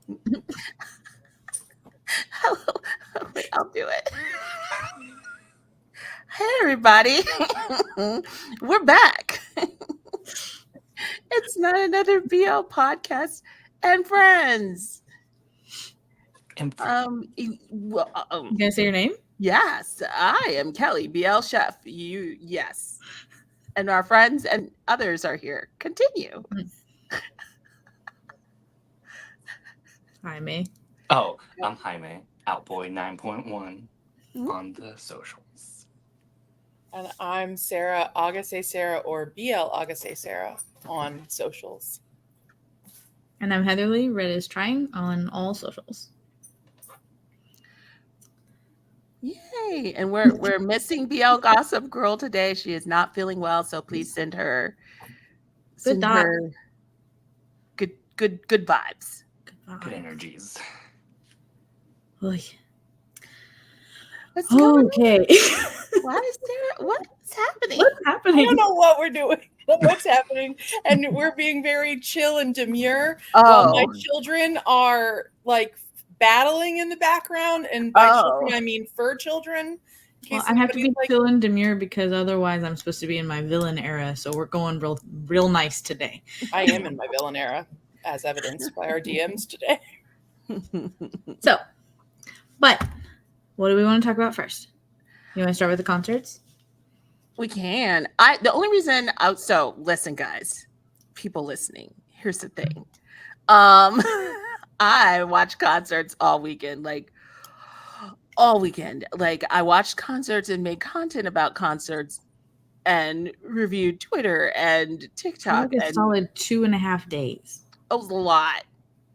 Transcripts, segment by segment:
Wait, I'll do it. Hey, everybody. We're back. It's not another BL podcast and friends. And You gonna say your name? Yes, I am Kelli, BL chef. Yes. And our friends and others are here. Continue. Jaime. Oh, I'm Jaime, Outboy 9.1 on the socials. And I'm Sarah, ahgasesarah or blahgaesesarah on socials. And I'm Heatherly, redistrying on all socials. Yay. And we're missing BL Gossip Girl today. She is not feeling well, so please send her Good vibes. Good energies. Oy. What's going Okay. Why is there? What's happening? What's I happening? don't know what we're doing, what's happening, and we're being very chill and demure while my children are like battling in the background, and by children I mean fur children. Well, I have to be chill and demure because otherwise I'm supposed to be in my villain era. So we're going real nice today. I am in my villain era, as evidenced by our DMs today. So, but what do we want to talk about first? You want to start with the concerts? We can. The only reason so listen, guys, people listening, here's the thing. I watch concerts all weekend. Like I watched concerts and made content about concerts and reviewed Twitter and TikTok. Like a solid 2.5 days. It was a lot.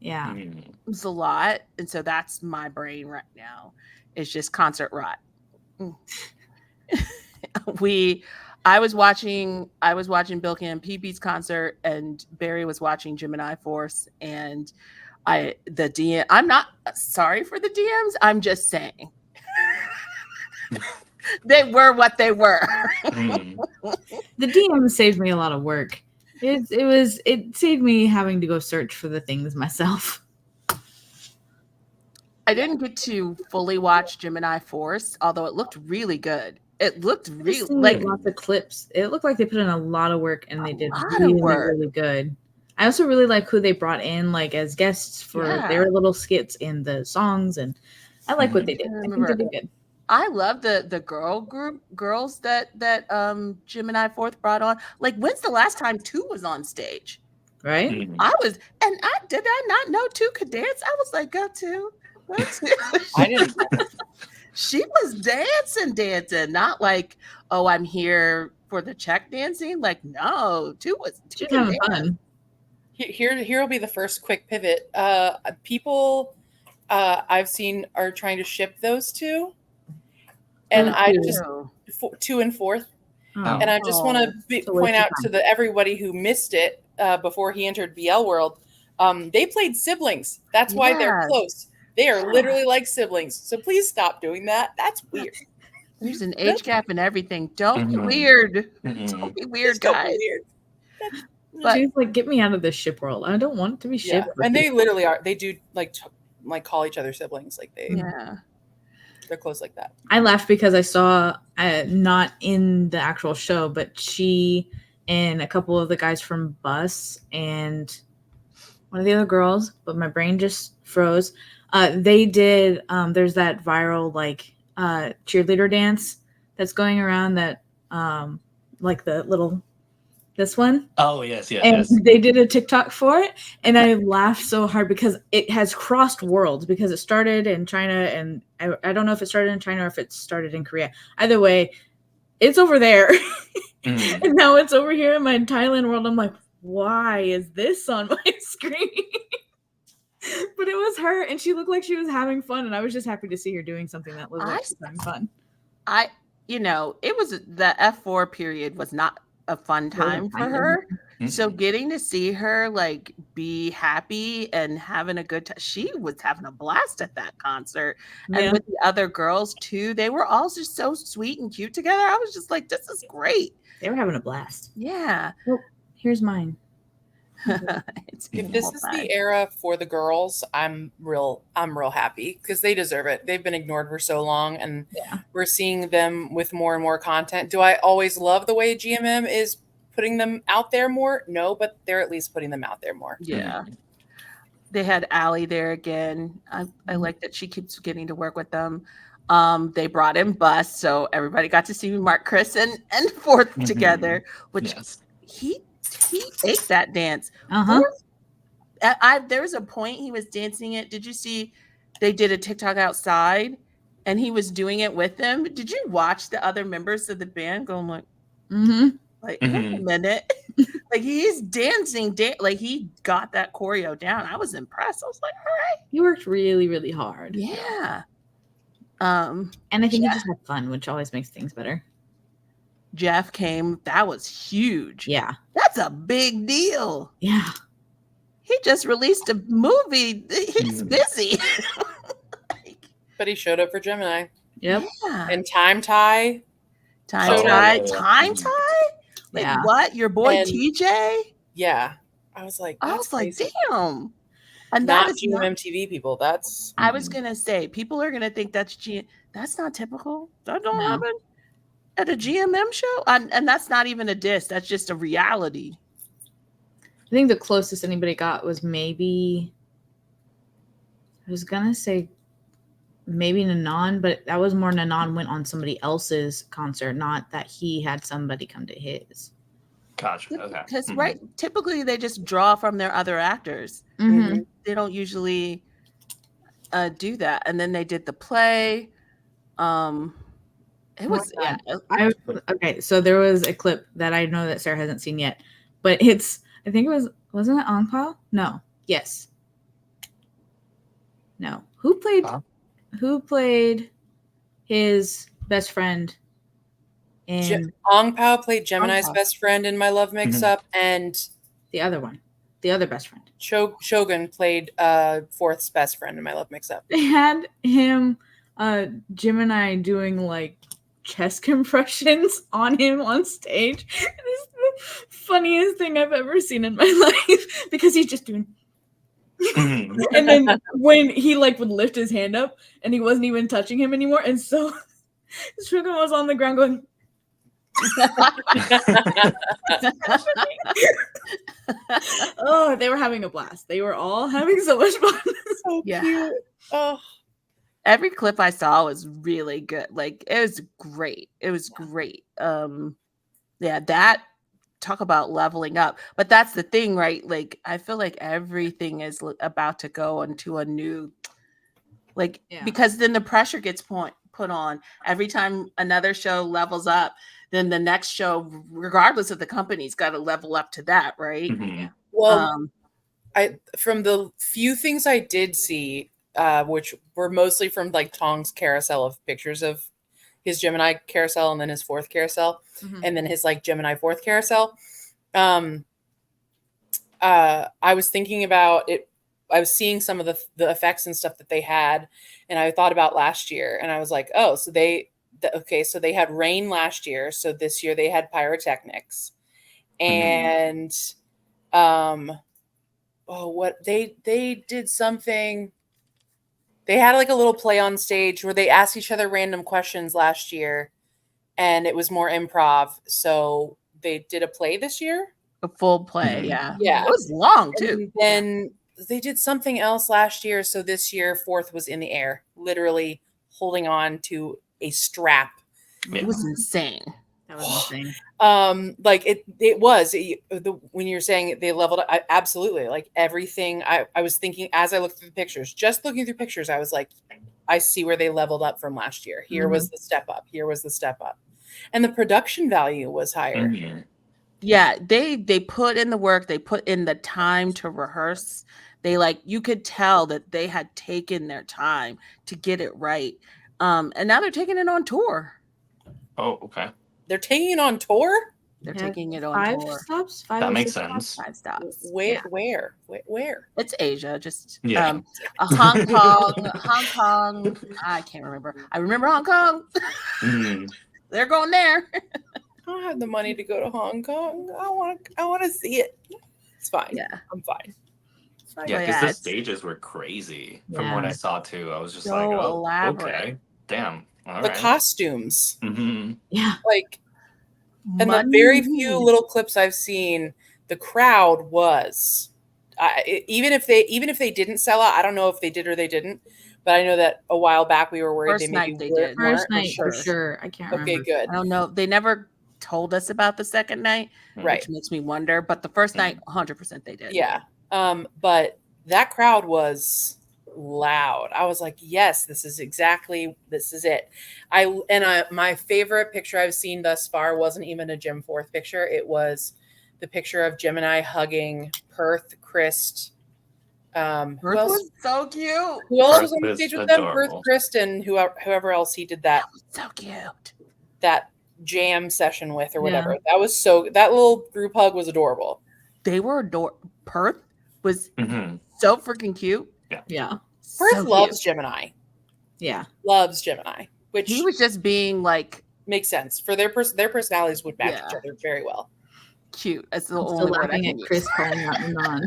Yeah. It was a lot. And so that's my brain right now. It's just concert rot. I was watching Bilin and PP's concert, and Barry was watching Gemini and Fourth, and I'm not sorry for the DMs. I'm just saying they were what they were. The DM saved me a lot of work. It saved me having to go search for the things myself. I didn't get to fully watch Gemini Fourth, although it looked really good. It looked really like lots of clips. It looked like they put in a lot of work and they did really good. I also really like who they brought in, like as guests for their little skits in the songs, and I like what they did. I think they did good. I love the girls that Gemini Fourth brought on. Like, when's the last time 2 was on stage? Right? I did not know 2 could dance. I was like, go 2. I didn't. She was dancing, not like, oh, I'm here for the check dancing. Like, no, 2 was having fun. Here will be the first quick pivot. People I've seen are trying to ship those 2, and I just 2 and Fourth, and I just want to point out to everybody who missed it before he entered BL World. They played siblings. That's why they're close. They are literally like siblings. So please stop doing that. That's weird. There's an age gap and everything. Don't be weird. Don't be weird, guys. But she's like, get me out of this ship world. I don't want to be shipped. Yeah. And they literally are. They do like call each other siblings. Like they're close like that. I laughed because I saw not in the actual show, but she and a couple of the guys from Bus and one of the other girls, but my brain just froze. They did. There's that viral like cheerleader dance that's going around that like the little this one. Oh yes. And they did a TikTok for it, and I laughed so hard because it has crossed worlds because it started in China, and I don't know if it started in China or if it started in Korea. Either way, it's over there, and now it's over here in my Thailand world. I'm like, why is this on my screen? But it was her, and she looked like she was having fun, and I was just happy to see her doing something that was like having fun. It was the F4 period was not a fun time for her. So getting to see her like be happy and having a good time, she was having a blast at that concert. And with the other girls too, they were all just so sweet and cute together. I was just like, this is great. They were having a blast. Yeah. Well, here's mine. If this is the era for the girls, I'm real happy because they deserve it. They've been ignored for so long, and we're seeing them with more and more content. Do I always love the way GMM is putting them out there more? No, but they're at least putting them out there more. Yeah. They had Allie there again. I like that she keeps getting to work with them. They brought in Bus, so everybody got to see Mark, Chris, and Fourth together, which he ate that dance. Fourth, there was a point he was dancing it. Did you see they did a TikTok outside and he was doing it with them? Did you watch the other members of the band going like, wait a minute? Like he's dancing, like he got that choreo down. I was impressed. I was like, all right. He worked really, really hard. Yeah. And I think he just had fun, which always makes things better. Jeff came. That was huge. Yeah. That's a big deal. Yeah. He just released a movie. He's busy. But he showed up for Gemini. Yep. Yeah. And Time Tie. Time Tie? Like what? Your boy TJ? Yeah. I was like, damn. And not that is GMMTV people. That's I was gonna say people are gonna think that's that's not typical. That don't happen at a GMM show. And that's not even a diss. That's just a reality. I think the closest anybody got was maybe I was gonna say maybe Nanan, but that was more Nanan went on somebody else's concert, not that he had somebody come to his. Gotcha. Okay. Because typically they just draw from their other actors. They don't usually do that. And then they did the play. It was okay. So there was a clip that I know that Sarah hasn't seen yet, but I think it wasn't it Angpao? No. Yes. No. Who played his best friend in Angpao played Gemini's best friend in My Love Mix-Up, and the other best friend. Shogun played Fourth's best friend in My Love Mix-Up. They had him Gemini doing like chest compressions on him on stage. This is the funniest thing I've ever seen in my life because he's just doing and then when he like would lift his hand up and he wasn't even touching him anymore, and so Shogun was on the ground going oh, they were having a blast. They were all having so much fun. So cute. Oh, every clip I saw was really good. Like it was great. It was great. That talk about leveling up. But that's the thing, right? Like I feel like everything is about to go into a new because then the pressure gets put on every time another show levels up, then the next show, regardless of the company's got to level up to that, right? Well, I from the few things I did see, which were mostly from like Tong's carousel of pictures of his Gemini carousel and then his Fourth carousel and then his like Gemini Fourth carousel. I was thinking about it. I was seeing some of the effects and stuff that they had, and I thought about last year, and I was like, oh, so so they had rain last year. So this year they had pyrotechnics, and what they did something. They had like a little play on stage where they asked each other random questions last year, and it was more improv. So they did a play this year, a full play, yeah. It was long too. And then they did something else last year. So this year, Fourth was in the air, literally holding on to a strap. It was insane. That was insane. Like it was when you're saying they leveled up, absolutely. Like everything I was thinking as I looked through the pictures, just looking through pictures, I was like, I see where they leveled up from last year. Here was the step up. Here was the step up. And the production value was higher. Yeah, they put in the work, they put in the time to rehearse. They you could tell that they had taken their time to get it right. And now they're taking it on tour. Oh, okay. They're taking it on tour? They're taking it on tour. 5 stops? That makes sense. 5 stops. Where? It's Asia, just Hong Kong. I can't remember. I remember Hong Kong. They're going there. I don't have the money to go to Hong Kong. I want to see it. It's fine. Yeah. I'm fine. Yeah, But because the it's stages were crazy from Yeah. what I saw too. I was just So like, oh, elaborate. okay, damn, all The right. costumes, Yeah. like, and the very few little clips I've seen, the crowd was, even if they didn't sell out, I don't know if they did or they didn't, but I know that a while back we were worried First they maybe night they weren't. did. First weren't, night for sure. I can't Okay, remember. good. I don't know. They never told us about the second night, Right. which makes me wonder. But the first night, 100% they did. Yeah. But that crowd was loud. I was like, yes, this is it. My favorite picture I've seen thus far wasn't even a Jim Fourth picture. It was the picture of Gemini hugging Perth, Christ. Who else was so cute. Who else Perth was on the was stage with them? Perth, adorable. Christ, and whoever else he did that So cute. that jam session with or whatever. Yeah. That little group hug was adorable. They were adorable. Perth was Mhm. so freaking cute. Yeah. Perth So loves cute. Gemini. Yeah. Loves Gemini, which He was just being like makes sense for their personalities would match Yeah. each other very well. cute. That's the I'm still only word I laughing can at use. Chris calling out Nanon.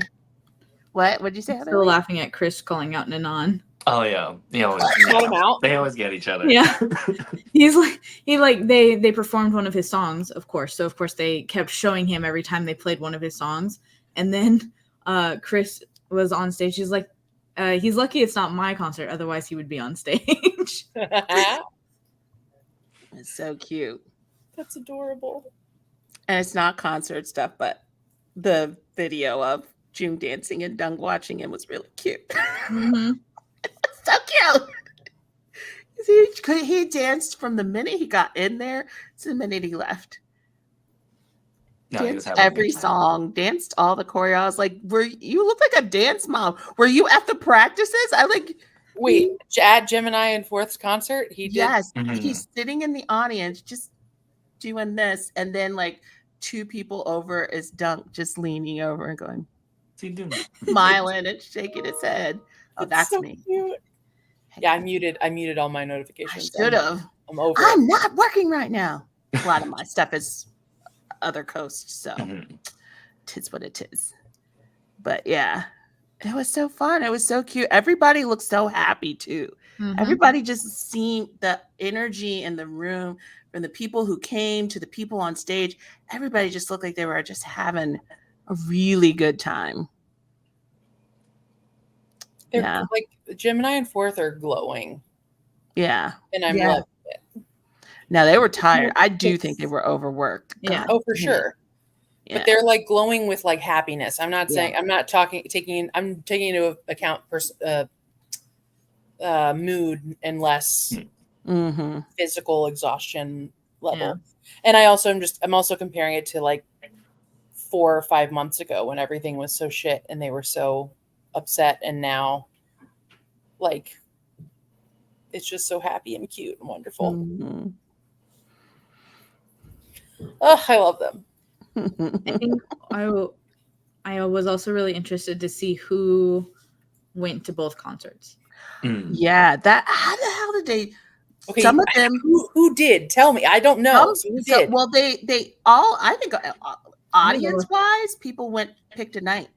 What? What'd you say? Still laughing at Chris calling out Nanon. Oh yeah, they always Call 'em out? They always get each other. Yeah. They performed one of his songs, of course. So of course they kept showing him every time they played one of his songs. And then Chris was on stage. He's like, he's lucky it's not my concert, otherwise he would be on stage. It's so cute. That's adorable. And it's not concert stuff, but the video of June dancing and Dung watching him was really cute. Mm-hmm. So cute. He danced from the minute he got in there to the minute he left. No, he was Danced having a good every time. song, danced all the choreo. I was like, you look like a dance mom. Were you at the practices? Wait, at Gemini and Fourth's concert, he did. Yes, Mhm. he's sitting in the audience just doing this, and then like two people over is Dunk just leaning over and going, What's he doing? smiling and shaking his head. Oh, that's so me. Cute. Yeah, I muted all my notifications. I should have. I'm over I'm it. not working right now. A lot of my stuff is other coast, so tis what it is. But yeah, it was so fun. It was so cute. Everybody looked so happy too. Mm-hmm. Everybody just seemed the energy in the room, from the people who came to the people on stage. Everybody just looked like they were just having a really good time. They're like Gemini and Fourth are glowing. Yeah. And I'm loving it. Now they were tired. I do think they were overworked. Yeah. Oh, for sure. Yeah. But they're like glowing with like happiness. I'm not saying I'm taking into account mood and less physical exhaustion level. Yeah. And I'm also comparing it to like 4 or 5 months ago when everything was so shit and they were so upset, and now like it's just so happy and cute and wonderful. Mm-hmm. Oh, I love them. I think I was also really interested to see who went to both concerts. Yeah, how the hell did they? Okay, some of them who did? Tell me. I don't know. Who did? Well, they all. I think audience wise, people picked a night.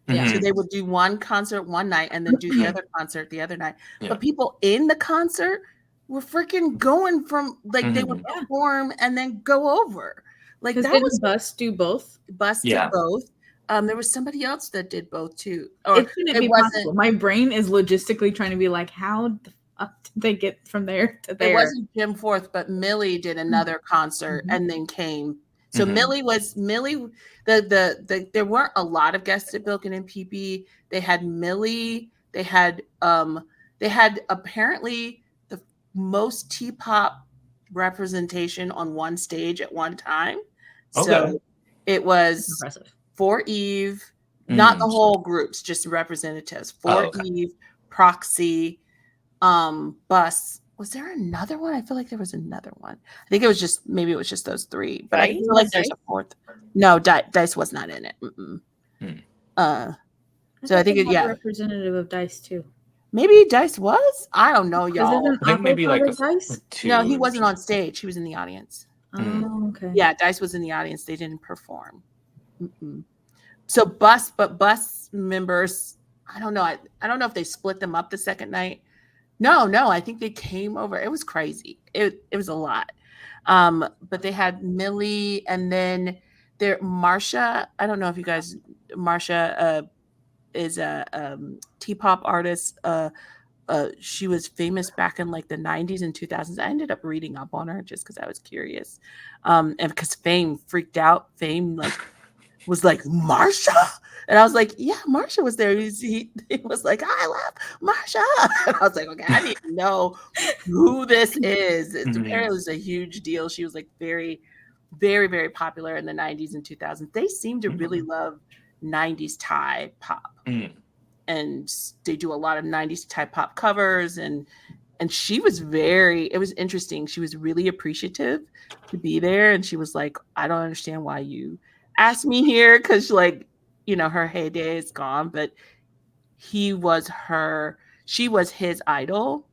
Yeah. So they would do one concert one night and then do the other concert the other night. Yeah. But people in the concert were freaking going from like they would perform and then go over. Like that was Bus do both. Bus did both. There was somebody else that did both too. Or it shouldn't be possible. My brain is logistically trying to be like, how the fuck did they get from there to there? It wasn't Jim Fourth, but Millie did another concert and then came. So Millie. There weren't a lot of guests at Bilin and PP. They had Millie. They had apparently the most T-pop representation on one stage at one time. Okay. So it was impressive. For Eve, not the whole groups, just representatives. For Eve, Proxy, Bus. Was there another one? I feel like there was another one. I think it was just those three. But Dice? I feel like there's a fourth. No, Dice was not in it. So I think representative of Dice too. Maybe Dice was. I don't know, y'all. I think maybe like Dice. No, he wasn't on stage. He was in the audience. Oh, okay. Yeah, Dice was in the audience. They didn't perform. So bus members, I don't know. I don't know if they split them up the second night. No, I think they came over. It was crazy. It was a lot. But they had Millie, and then there Marsha. I don't know if you guys, Marsha is a T-pop artist. She was famous back in like the 90s and 2000s. I ended up reading up on her just because I was curious. And because Fame freaked out. Fame like was like, Marsha? And I was like, yeah, Marsha was there. He was like, I love Marsha. And I was like, okay, I need to know who this is. Apparently it was a huge deal. She was like very, very, very popular in the 90s and 2000s. They seem to really love 90s Thai pop. And they do a lot of 90s Thai pop covers. And she was it was interesting. She was really appreciative to be there. And she was like, I don't understand why you asked me here, because like, you know, her heyday is gone, but she was his idol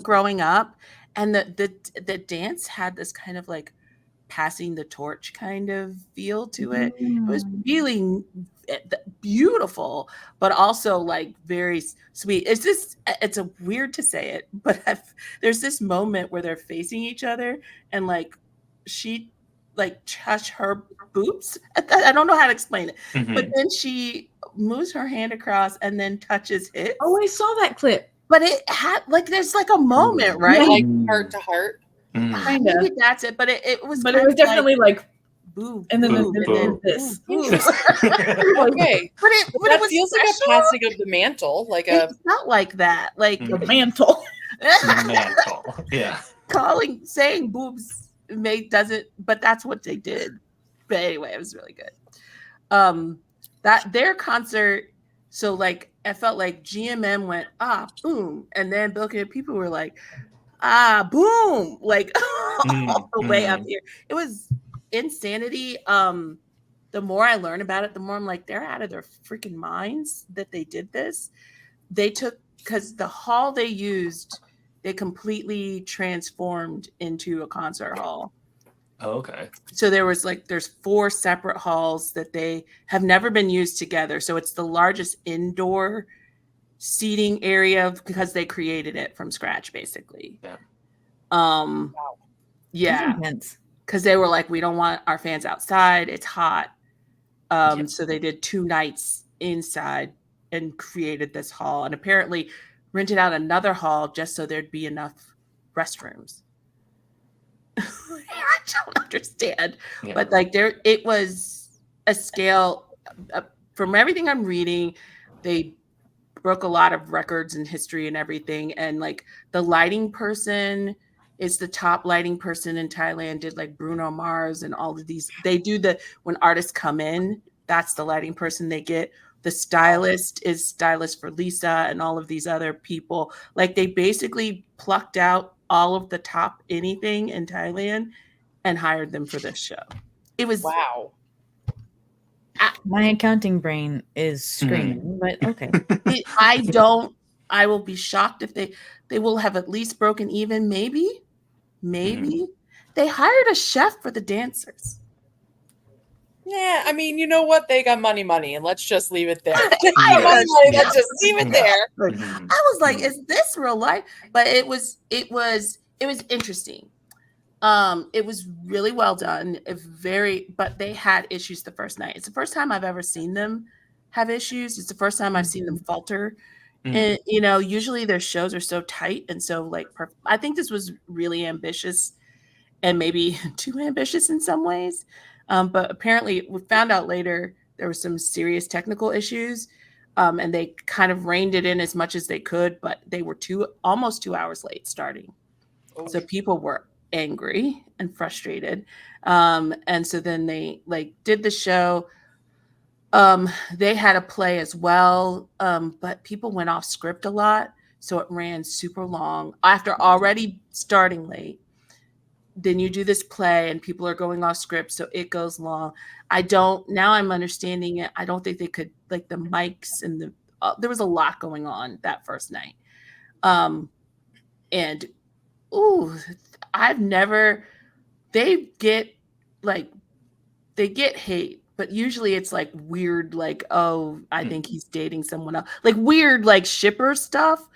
growing up. And the dance had this kind of like passing the torch kind of feel to it. It was really beautiful, but also like very sweet. It's a weird to say it, but there's this moment where they're facing each other and like she like touch her boobs. I don't know how to explain it, but then she moves her hand across and then touches hips. Oh, I saw that clip. But it had like there's like a moment, right? Like heart to heart. Kind of. Maybe that's it, but it was. But it was definitely like boob, and then boob, this. Okay, but it was feels like a passing of the mantle, like it's not like that, like the mantle. Yeah. Saying boobs doesn't, but that's what they did. But anyway, it was really good. That their concert, so like I felt like GMM went boom, and then Bilin and people were like boom, like all the way up here. It was insanity. The more I learn about it, the more I'm like, they're out of their freaking minds that they did this. They took, because the hall they used, they completely transformed into a concert hall. Oh, okay. So there's 4 separate halls that they have never been used together. So it's the largest indoor seating area because they created it from scratch, basically. Yeah. Yeah. Because they were like, we don't want our fans outside. It's hot. So they did 2 nights inside and created this hall, and apparently rented out another hall just so there'd be enough restrooms. I don't understand, but like it was a scale. From everything I'm reading, they broke a lot of records in history and everything, and like the lighting person is the top lighting person in Thailand, did like Bruno Mars and all of these. They do when artists come in, that's the lighting person they get. The stylist is stylist for Lisa and all of these other people. Like they basically plucked out all of the top anything in Thailand and hired them for this show. It was wow. My accounting brain is screaming, but okay. I will be shocked if they will have at least broken even. Maybe they hired a chef for the dancers. Yeah, I mean, you know what? They got money, and let's just leave it there. Let's just leave it there. I was like, is this real life? But it was interesting. It was really well done. But they had issues the first night. It's the first time I've ever seen them have issues. It's the first time I've seen them falter. And you know, usually their shows are so tight and so like I think this was really ambitious and maybe too ambitious in some ways. But apparently we found out later there were some serious technical issues. And they kind of reined it in as much as they could, but they were almost 2 hours late starting. Oh. So people were angry and frustrated. And so then they like did the show. They had a play as well, but people went off script a lot. So it ran super long after already starting late. Then you do this play and people are going off script. So it goes long. Now I'm understanding it. I don't think they could, like the mics and there was a lot going on that first night. They get hate, but usually it's like weird, like, oh, I think he's dating someone else, like weird, like shipper stuff.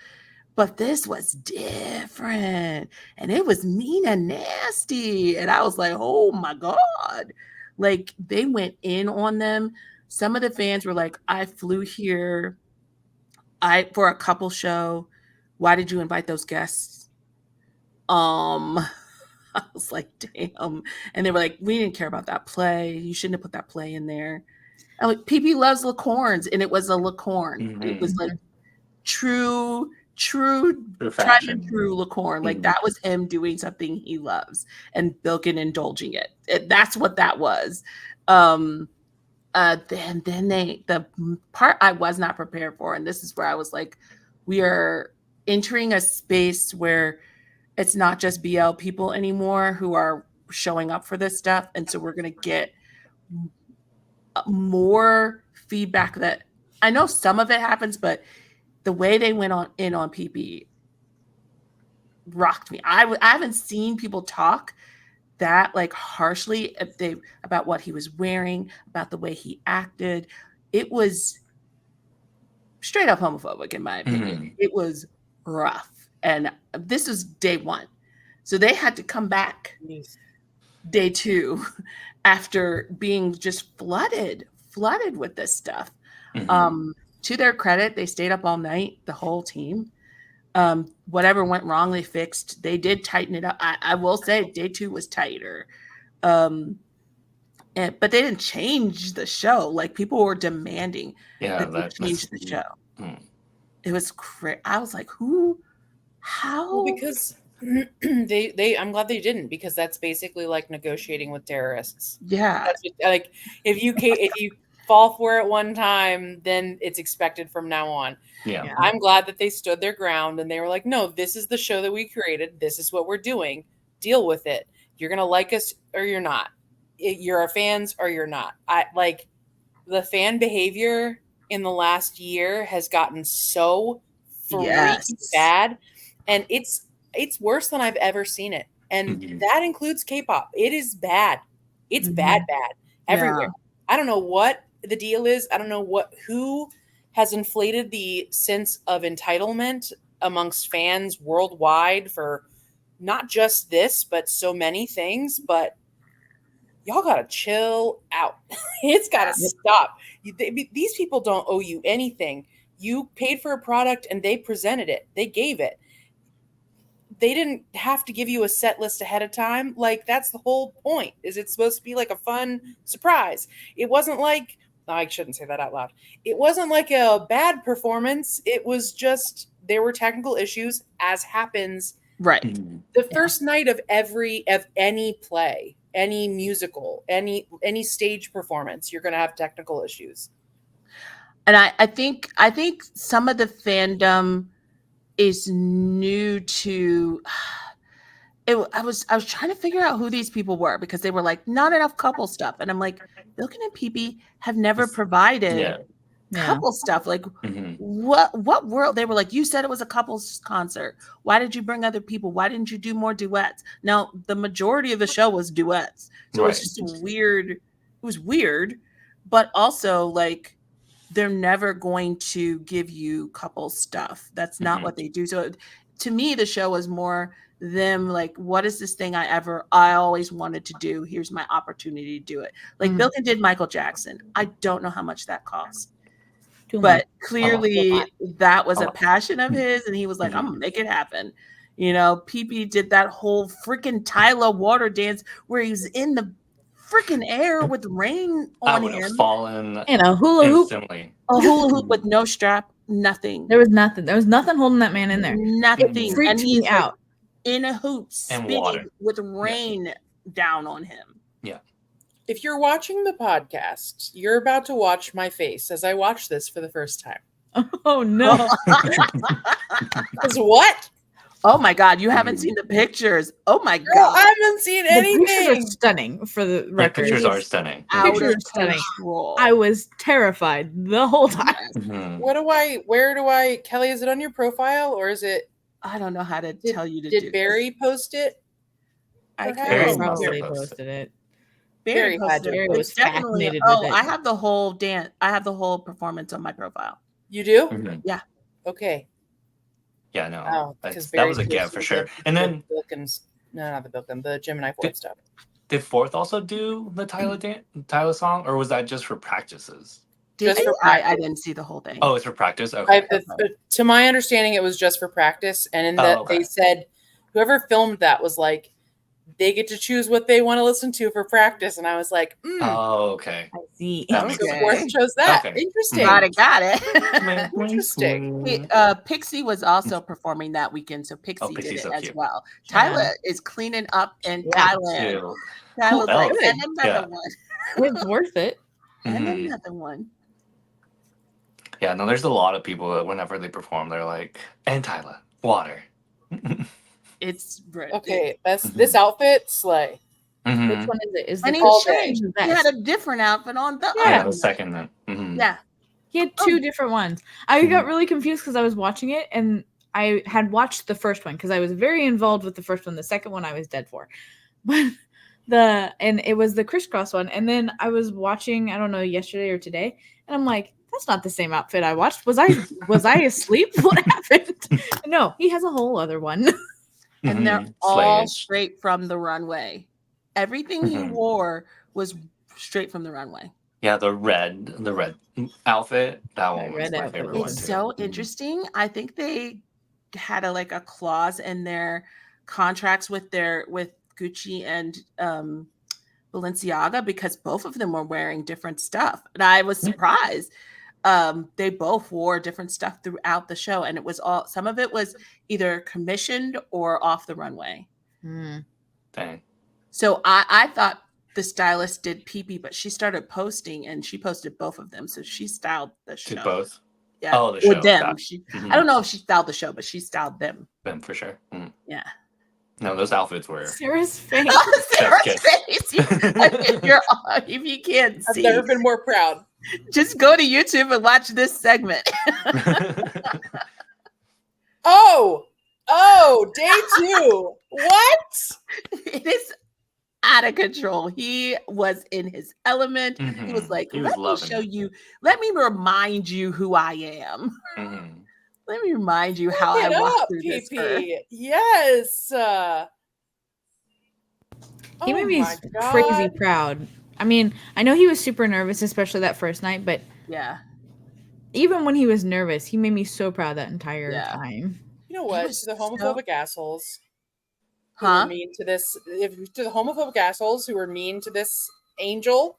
But this was different, and it was mean and nasty. And I was like, oh my God. Like, they went in on them. Some of the fans were like, I flew here for a couple show. Why did you invite those guests? I was like, damn. And they were like, we didn't care about that play. You shouldn't have put that play in there. I'm like, PP loves licorns, and it was a licorn. It was like true tried and true licorn. Like that was him doing something he loves and Bilkin indulging it. That's what that was. Then the part I was not prepared for, and this is where I was like, we are entering a space where it's not just BL people anymore who are showing up for this stuff. And so we're going to get more feedback that I know some of it happens, but the way they went in on PP rocked me. I haven't seen people talk that like harshly about what he was wearing, about the way he acted. It was straight up homophobic in my opinion. It was rough. And this was day one. So they had to come back day two after being just flooded with this stuff. To their credit, they stayed up all night, the whole team. Whatever went wrong, they fixed. They did tighten it up. I will say day two was tighter. But they didn't change the show. Like people were demanding that they change the show. It was crazy. I was like, who? How? Well, because they I'm glad they didn't, because that's basically like negotiating with terrorists. Yeah. That's what, like if you fall for it one time, then it's expected from now on. Yeah. I'm glad that they stood their ground and they were like, no, this is the show that we created. This is what we're doing. Deal with it. You're going to like us or you're not. You're our fans or you're not. I like the fan behavior in the last year has gotten so freaking bad. And it's worse than I've ever seen it. And that includes K-pop. It is bad. It's bad everywhere. Yeah. I don't know what the deal is. I don't know who has inflated the sense of entitlement amongst fans worldwide for not just this, but so many things. But y'all gotta chill out. It's gotta stop. These people don't owe you anything. You paid for a product and they presented it. They gave it. They didn't have to give you a set list ahead of time. Like, that's the whole point. Is it's supposed to be like a fun surprise. It wasn't like, I shouldn't say that out loud. It wasn't like a bad performance. It was just, there were technical issues, as happens. Right. The first night of any play, any musical, any stage performance, you're going to have technical issues. And I think some of the fandom is new to it. I was trying to figure out who these people were, because they were like, not enough couple stuff. And I'm like, Bilin and PP have never provided couple stuff. Like what world? They were like, you said it was a couples concert. Why did you bring other people? Why didn't you do more duets? Now, the majority of the show was duets. So it was just weird. It was weird, but also like, they're never going to give you couple stuff. That's not what they do. So to me, the show was more them like, what is this thing I always wanted to do? Here's my opportunity to do it. Like Bilin did Michael Jackson. I don't know how much that cost, but clearly that was a passion of his. And he was like, I'm gonna make it happen. You know, PP did that whole freaking Tyler water dance where he was in the freaking air with rain on I would him. Have fallen and a hula hoop. Instantly. A hula hoop with no strap, nothing. There was nothing. There was nothing holding that man in there. Nothing. It freaked me out. In a hoop, spinning with rain down on him. Yeah. If you're watching the podcast, you're about to watch my face as I watch this for the first time. Oh no! Because what? Oh my God, you haven't seen the pictures. Oh my Girl, God. I haven't seen anything. The pictures are stunning for the record. The pictures are stunning. Pictures are stunning. I was terrified the whole time. Where do I, Kelly, is it on your profile or is it? I don't know how to tell you to do Did Barry post it? I can't probably posted it. Barry had to. posted it. was It's definitely. fascinated with it. I have the whole dance. I have the whole performance on my profile. You do? Mhm. Yeah. Okay. Yeah, no. Oh, because That was a gift for sure. And then not the Bilkins, the Gemini Fourth stuff. did Fourth also do the Tyler song, or was that just for practices? Just for I didn't see the whole thing. Oh, it's for practice. Okay. To my understanding, it was just for practice, and in that they said whoever filmed that was like, they get to choose what they want to listen to for practice, and I was like, oh, okay. I see. That makes so sense. Fourth chose that. Okay. Interesting. Got it. Interesting. Pixie was also performing that weekend, so Pixie did it so as cute. well. Yeah. Tyler is cleaning up in Yeah. Thailand. Who Tyler's like, else? and another one. It's worth it. And Mhm. another one. Yeah, no, there's a lot of people that whenever they perform, they're like, and Tyler, water. It's Okay, this outfit, slay. Mhm. Which one is it? Is And the he all changed. the He best? had a different outfit on the Yeah, other the one. second then. Mhm. Yeah. He had two different ones. I got really confused because I was watching it and I had watched the first one because I was very involved with the first one. The second one I was dead for. But and it was the crisscross one. And then I was watching, I don't know, yesterday or today, and I'm like, that's not the same outfit I watched. Was I asleep? What happened? No, he has a whole other one. And they're Mhm. all Slays. straight from the runway. Everything he Mhm. wore was straight from the runway. Yeah, the red outfit. That one was red my outfit favorite was one It's too. so Mhm. interesting. I think they had a clause in their contracts with Gucci and Balenciaga because both of them were wearing different stuff. And I was surprised. They both wore different stuff throughout the show, and it was some of it was either commissioned or off the runway. Dang. So I thought the stylist did PP, but she started posting and she posted both of them. So she styled the show. Did both? Yeah. Oh, the Or show. them. Got- I don't know if she styled the show, but she styled them. Them for sure. Mhm. Yeah. No, those outfits were. Sarah's face. Sarah's kiss. face. If you can't I've see, never been more proud. just go to YouTube and watch this segment. Day 2. What? It is out of control. He was in his element. He was like, let me show you, let me remind you who I am. Mhm. Let me remind you how I walked through this earth. Yes. He made me crazy proud. I mean, I know he was super nervous, especially that first night, but yeah, even when he was nervous, he made me so proud that entire time. You know what? To the homophobic assholes who Huh? were mean to this, to the homophobic assholes who were mean to this angel,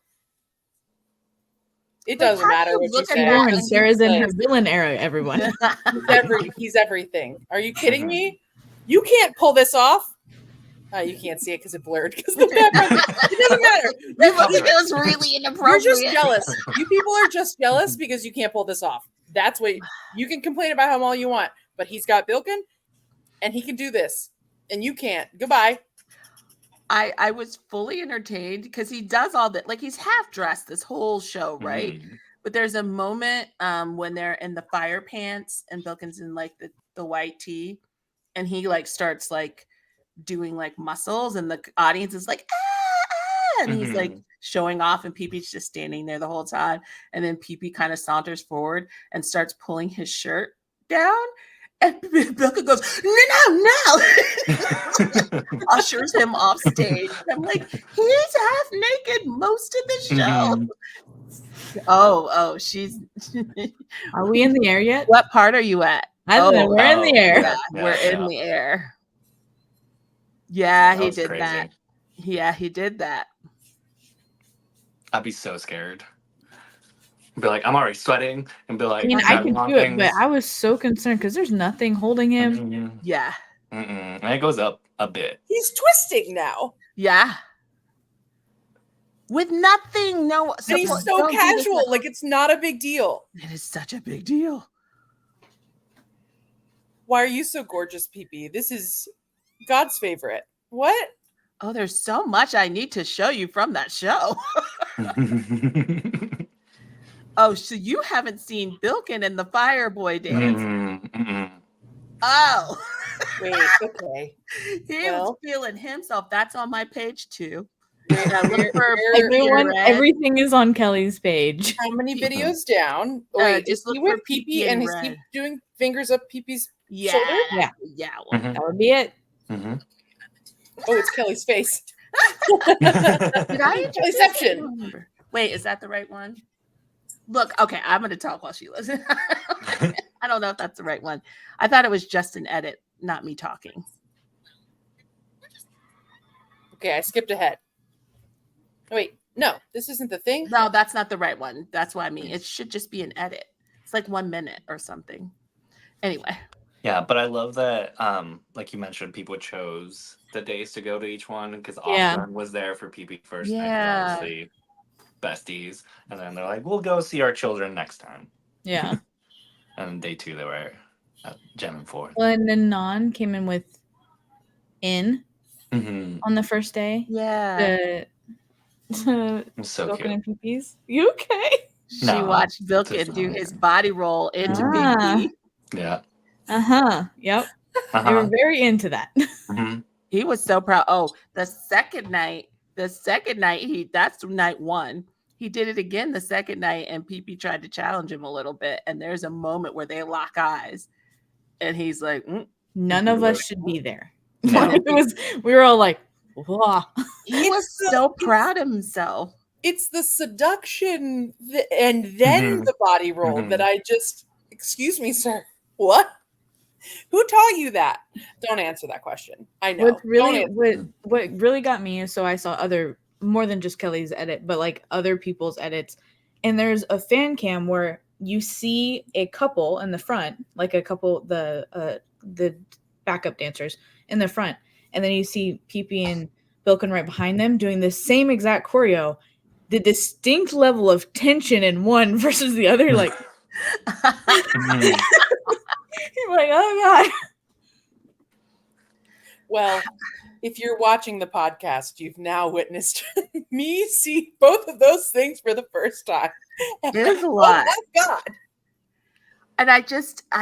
it doesn't matter what you say. Sarah's in her villain era, everyone. He's everything. Are you kidding me? You can't pull this off. You can't see it because it blurred. Because the background, it doesn't matter. It was really inappropriate. You're just jealous. You people are just jealous because you can't pull this off. That's what you can complain about him all you want, but he's got Bilkin, and he can do this, and you can't. Goodbye. I was fully entertained because he does all that. Like, he's half dressed this whole show, right? Mhm. But there's a moment when they're in the fire pants and Bilkin's in like the white tee, and he like starts like doing like muscles, and the audience is like, ah, and he's like showing off, and PP's just standing there the whole time. And then PP kind of saunters forward and starts pulling his shirt down. And Bilkin goes, no. Ushers him off stage. And I'm like, he's half naked most of the show. Oh, she's. Are we in the air yet? What part are you at? We're in the air. Yeah, we're in the air. Yeah, he did crazy. that. Yeah, he did that. I'd be so scared. Be like, I'm already sweating, and be like, I mean, I can do it, but I was so concerned because there's nothing holding him. Yeah. And it goes up a bit. He's twisting now. Yeah. With nothing, no. And he's so casual, like it's not a big deal. It is such a big deal. Why are you so gorgeous, PP? This is God's favorite. What? Oh, there's so much I need to show you from that show. Oh, so you haven't seen Bilkin and the Fireboy dance? Oh. Wait, okay. He was feeling himself. That's on my page too. Look for Everyone, everything is on Kelly's page. How many videos down? Wait, just is he look with for PP and is he doing fingers up PP's shoulder? Yeah. Well, that would be it. Mm-hmm. Oh, it's Kelly's face. Did I Inception. Wait, is that the right one? Look, okay, I'm going to talk while she listens. I don't know if that's the right one. I thought it was just an edit, not me talking. Okay, I skipped ahead. Wait, no, this isn't the thing. No, that's not the right one. That's what I mean. It should just be an edit. It's like 1 minute or something. Anyway. Yeah, but I love that, like you mentioned, people chose the days to go to each one because Austin was there for PP first night, 'cause obviously besties, and then they're like, we'll go see our children next time. Yeah. And day 2, they were at Gem and Fourth. Well, and then Non came in with on the first day. Yeah. So Bilkin cute. and PP's. You okay? She watched Bilkin do his body roll into PP. Yeah. Yep. They were very into that. He was so proud. Oh, the second night, that's night 1. He did it again the second night, and PP tried to challenge him a little bit. And there's a moment where they lock eyes, and he's like, "None of us should be there." No. We were all like, "Wow!" He was so proud of himself. It's the seduction and then the body roll that I just. Excuse me, sir. What? Who taught you that? Don't answer that question. I know. What really got me is, so I saw more than just Kelly's edit, but like other people's edits. And there's a fan cam where you see a couple in the front, like a couple, the backup dancers in the front. And then you see PP and Bilkin right behind them doing the same exact choreo. The distinct level of tension in one versus the other, like, you're like, oh God. Well, if you're watching the podcast, you've now witnessed me see both of those things for the first time. It is a lot. Oh my God. And I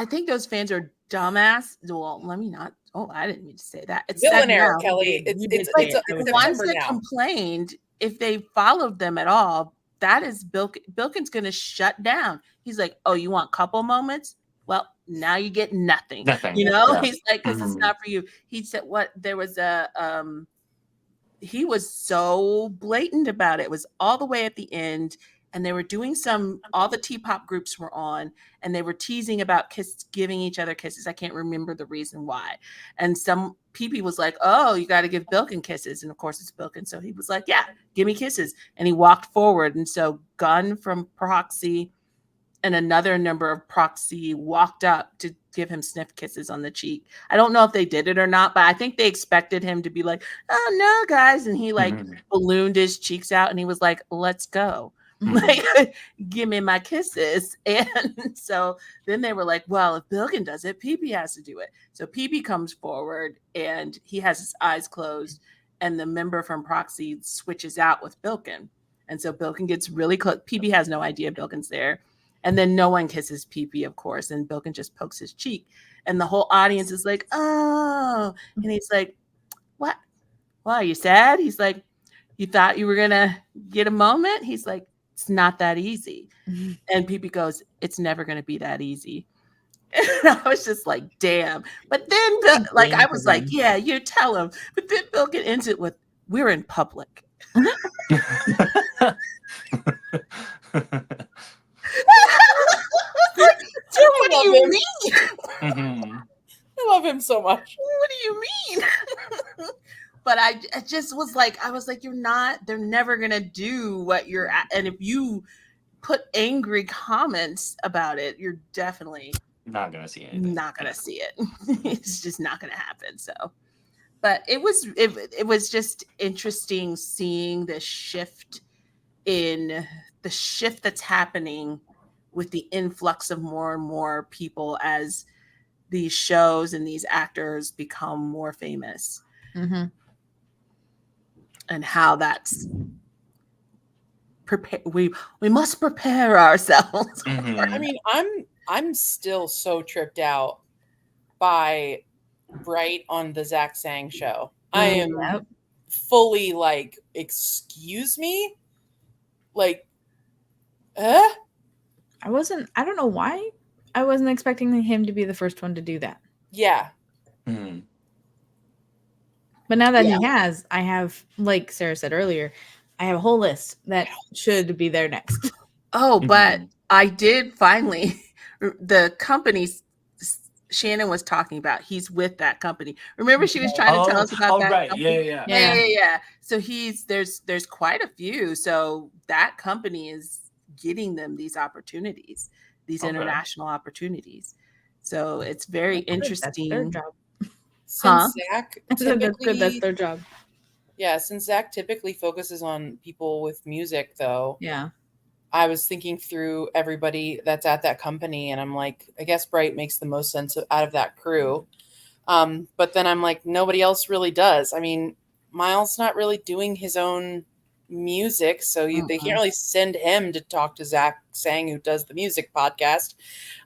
think those fans are dumbass. Well, let me not. Oh, I didn't mean to say that. It's villain error, Kelly. It's the ones that complained, if they followed them at all, that is Bilkin's going to shut down. He's like, oh, you want couple moments? Well, now you get nothing. You know, he's like, because it's not for you. He said there was he was so blatant about it. It was all the way at the end. And they were doing all the T-pop groups were on, and they were teasing about giving each other kisses. I can't remember the reason why. And some PP was like, oh, you got to give Bilkin kisses. And of course it's Bilkin. So he was like, yeah, give me kisses. And he walked forward. And so Gunn from Proxy and another number of Proxy walked up to give him sniff kisses on the cheek. I don't know if they did it or not, but I think they expected him to be like, oh no, guys. And he ballooned his cheeks out and he was like, let's go. Like, give me my kisses. And so then they were like, well, if Bilkin does it, PP has to do it. So PP comes forward and he has his eyes closed, and the member from Proxy switches out with Bilkin. And so Bilkin gets really close. PP has no idea Bilkin's there. And then no one kisses PP, of course. And Bilkin just pokes his cheek. And the whole audience is like, oh. And he's like, what? Well, are you sad? He's like, you thought you were going to get a moment? He's like, it's not that easy. And PP goes, it's never going to be that easy. And I was just like, damn. But then, I was like, yeah, you tell him. But then Bilkin ends it with, we're in public. Dude, what do you mean? I love him so much. What do you mean? But I just was like, they're never going to do what you're at. And if you put angry comments about it, you're definitely not going to see anything. Not going to see it. It's just not going to happen. So, but it was just interesting seeing the shift that's happening with the influx of more and more people as these shows and these actors become more famous. Mm-hmm. And how that's we must prepare ourselves. I mean, I'm still so tripped out by Bright on the Zach Sang show. I am fully like, excuse me? Like, I don't know why I wasn't expecting him to be the first one to do that. Yeah. Mm-hmm. But now that he has, I have, like Sarah said earlier, I have a whole list that should be there next. Oh, but I did finally, the company Shannon was talking about, he's with that company. Remember she was trying to tell us about that right. company? Yeah. So there's quite a few. So that company is getting them these opportunities, these international opportunities. So it's very interesting. That's their job. Since Zach typically, that's their job. Yeah, since Zach typically focuses on people with music, though. Yeah. I was thinking through everybody that's at that company, and I'm like, I guess Bright makes the most sense out of that crew. But then I'm like, nobody else really does. I mean, Miles not really doing his own music, so they can't really send him to talk to Zach Sang, who does the music podcast.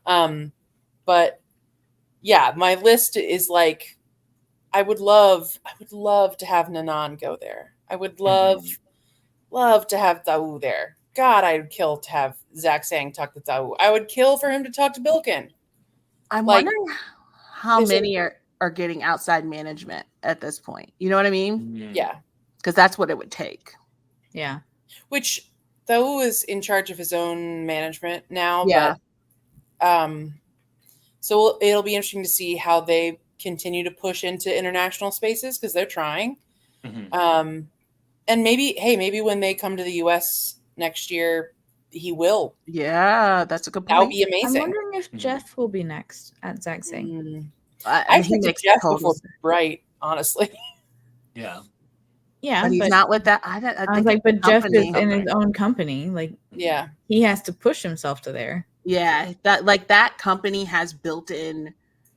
But yeah, my list is like, I would love to have Nanan go there. I would love to have Tau there. God, I'd kill to have Zach Sang talk to Tau. I would kill for him to talk to Bilkin. I'm wondering how many are getting outside management at this point. You know what I mean? Yeah. Because that's what it would take. Yeah. Which Tau is in charge of his own management now. Yeah. But so it'll be interesting to see how they continue to push into international spaces, because they're trying. And maybe when they come to the US next year, he will. Yeah, that's a good point. That would be amazing. I'm wondering if Jeff will be next at Zach Sang. I think Jeff before Bright, honestly. Yeah. Yeah, but he's not with that. I was like, but Jeff is in his own company. Like, yeah, he has to push himself to there. Yeah, that company has built-in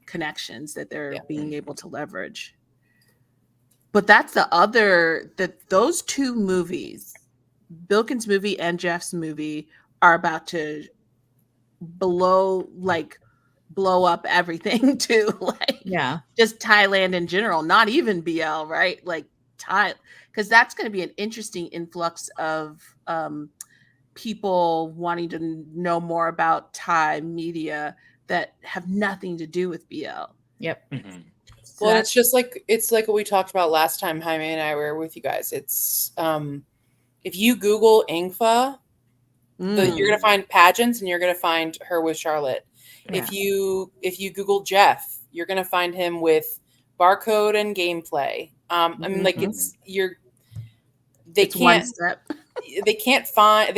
connections that they're being able to leverage. But that's those two movies, Bilkin's movie and Jeff's movie, are about to blow up everything to just Thailand in general, not even BL, right? Like because that's going to be an interesting influx of people wanting to know more about Thai media that have nothing to do with BL. Yep. So well, it's like what we talked about last time Jaime and I were with you guys. It's if you Google Ingfa, you're gonna find pageants and you're gonna find her with Charlotte. Yeah. If you Google Jeff, you're gonna find him with Barcode and Gameplay. I mean, like they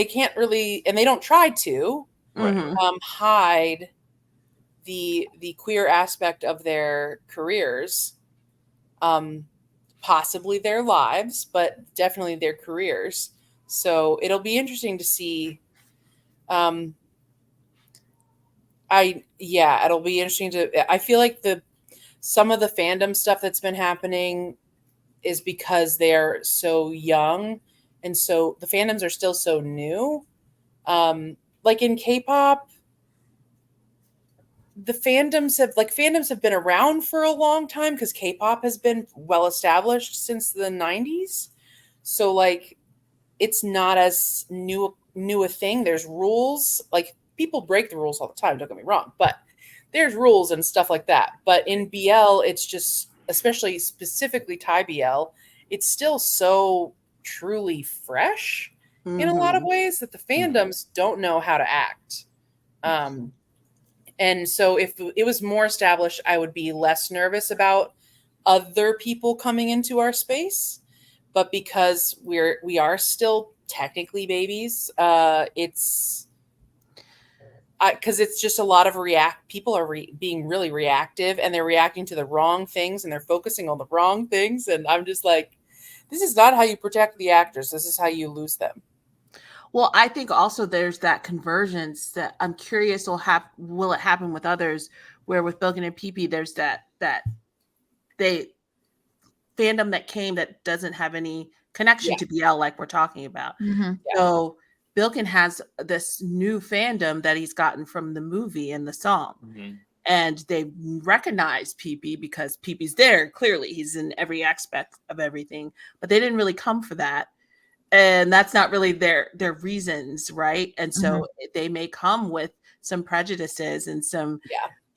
can't really, and they don't try to hide the queer aspect of their careers, possibly their lives, but definitely their careers. So it'll be interesting to see. It'll be interesting to. I feel like some of the fandom stuff that's been happening is because they're so young, and so the fandoms are still so new. Like in K-pop, the fandoms have been around for a long time because K-pop has been well established since the 90s. So like it's not as new a thing. There's rules. Like people break the rules all the time, don't get me wrong, but there's rules and stuff like that. But in BL, it's just, especially specifically Thai BL, it's still so truly fresh in a lot of ways that the fandoms don't know how to act. And so if it was more established, I would be less nervous about other people coming into our space. But because we are still technically babies, because it's just a lot of people are being really reactive, and they're reacting to the wrong things, and they're focusing on the wrong things. And I'm just like, this is not how you protect the actors. This is how you lose them. Well, I think also there's that convergence that I'm curious will it happen with others, where with Bilin and PP, there's that fandom that came that doesn't have any connection to BL like we're talking about. So Bilin has this new fandom that he's gotten from the movie and the song. and they recognize PP because PP's there. Clearly, he's in every aspect of everything, but they didn't really come for that. And that's not really their reasons, right? And so they may come with some prejudices and some,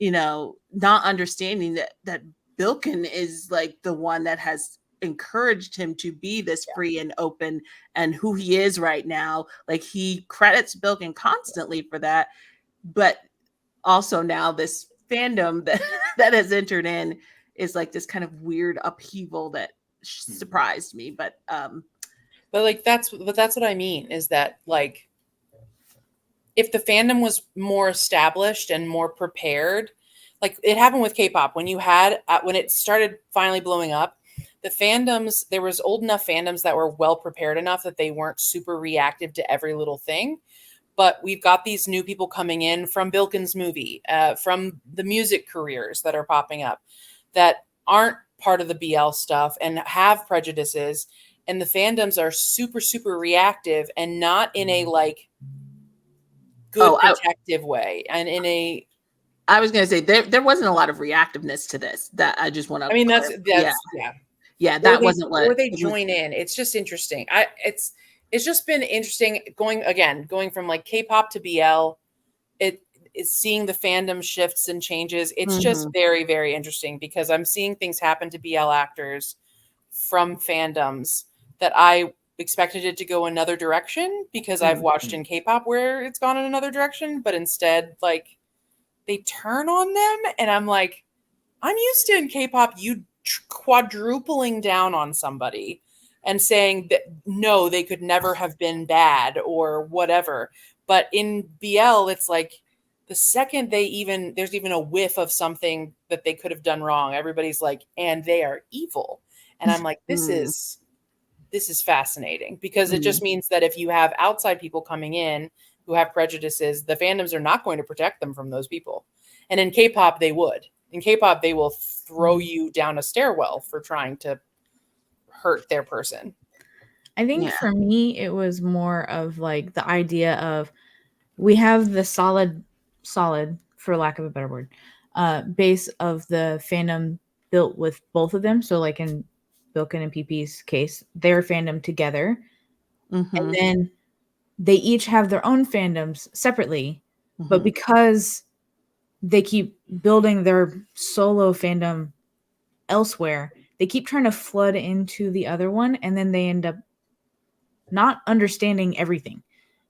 not understanding that Bilin is like the one that has encouraged him to be this free and open and who he is right now. Like, he credits Bilin constantly for that, but also now this fandom that has entered in is like this kind of weird upheaval that surprised me. But like that's what I mean, is that like if the fandom was more established and more prepared, like it happened with K-pop when it started finally blowing up, the fandoms, there was old enough fandoms that were well prepared enough that they weren't super reactive to every little thing. But we've got these new people coming in from Bilkin's movie, from the music careers that are popping up that aren't part of the BL stuff and have prejudices. And the fandoms are super, super reactive and not in a like good protective way. And in a, I was going to say there wasn't a lot of reactiveness to this. That I just want to. I mean, that's yeah. That wasn't what. Or they join in. It's just interesting. It's just been interesting going from like K-pop to BL. It is seeing the fandom shifts and changes. It's just very, very interesting because I'm seeing things happen to BL actors from fandoms that I expected it to go another direction because I've watched in K-pop where it's gone in another direction, but instead like they turn on them and I'm like, I'm used to in K-pop you quadrupling down on somebody and saying that no, they could never have been bad or whatever. But in BL, it's like the second there's even a whiff of something that they could have done wrong, everybody's like, and they are evil. And I'm like, this is fascinating because it just means that if you have outside people coming in who have prejudices, the fandoms are not going to protect them from those people. And in K-pop, they would. In K-pop, they will throw you down a stairwell for trying to hurt their person. I think for me, it was more of like the idea of we have the solid, for lack of a better word, base of the fandom built with both of them. So like in Bilin and PP's case, their fandom together. And then they each have their own fandoms separately. But because they keep building their solo fandom elsewhere, they keep trying to flood into the other one, and then they end up not understanding everything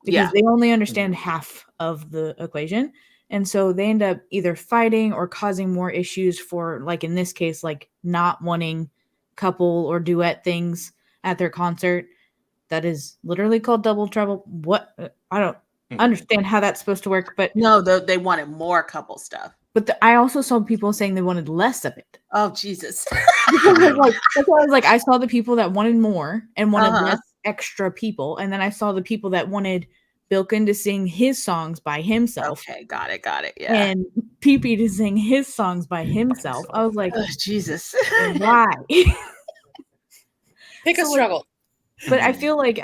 because they only understand half of the equation. And so they end up either fighting or causing more issues for, like in this case, like not wanting couple or duet things at their concert. That is literally called double trouble. What? I don't understand how that's supposed to work, but no, they wanted more couple stuff. But I also saw people saying they wanted less of it. Oh, Jesus. That's why I was like, I saw the people that wanted more and wanted less extra people. And then I saw the people that wanted Bilin to sing his songs by himself. Okay, got it. Yeah. And PP to sing his songs by himself. I was like, oh, Jesus. Why? Pick a struggle. But I feel like,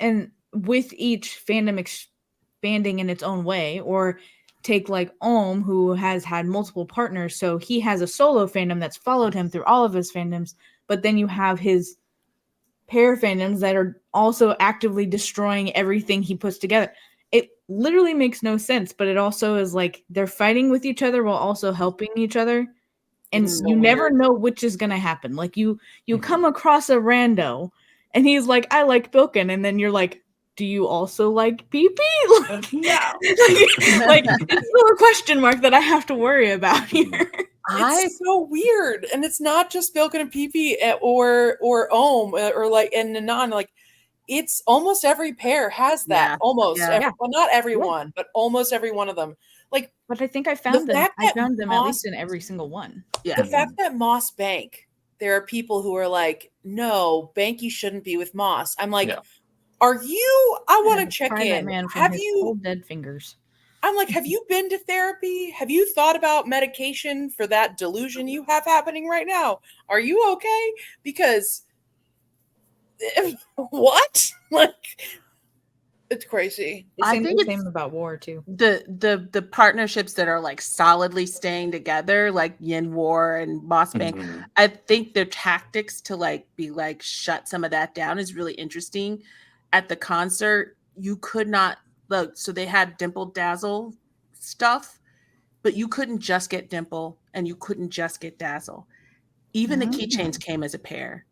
and with each fandom expanding in its own way, or take like Ohm, who has had multiple partners, so he has a solo fandom that's followed him through all of his fandoms, but then you have his pair fandoms that are also actively destroying everything he puts together. It literally makes no sense, but it also is like they're fighting with each other while also helping each other, and you never know which is going to happen. Like you come across a rando and he's like, I like Bilin, and then you're like, do you also like PP? Like, no. like it's still a question mark that I have to worry about here. It's so weird, and it's not just Bilin and PP or Ohm or like and Nanan. Like it's almost every pair has that. Almost, well, not everyone, but almost every one of them. Like, but I think I found them. I found them at least in every single one. Yeah. The fact that Moss Bank, there are people who are like, no, Banky shouldn't be with Moss. I'm like. Are you? I want to check in. Have you old dead fingers? I'm like, have you been to therapy? Have you thought about medication for that delusion you have happening right now? Are you okay? Because what? Like, It's crazy. I think the same about war too. The partnerships that are like solidly staying together, like Yin War and Boss Bank, I think their tactics to like be like shut some of that down is really interesting. At the concert, you could not look, so they had Dimple Dazzle stuff, but you couldn't just get Dimple and you couldn't just get Dazzle. Even the keychains came as a pair.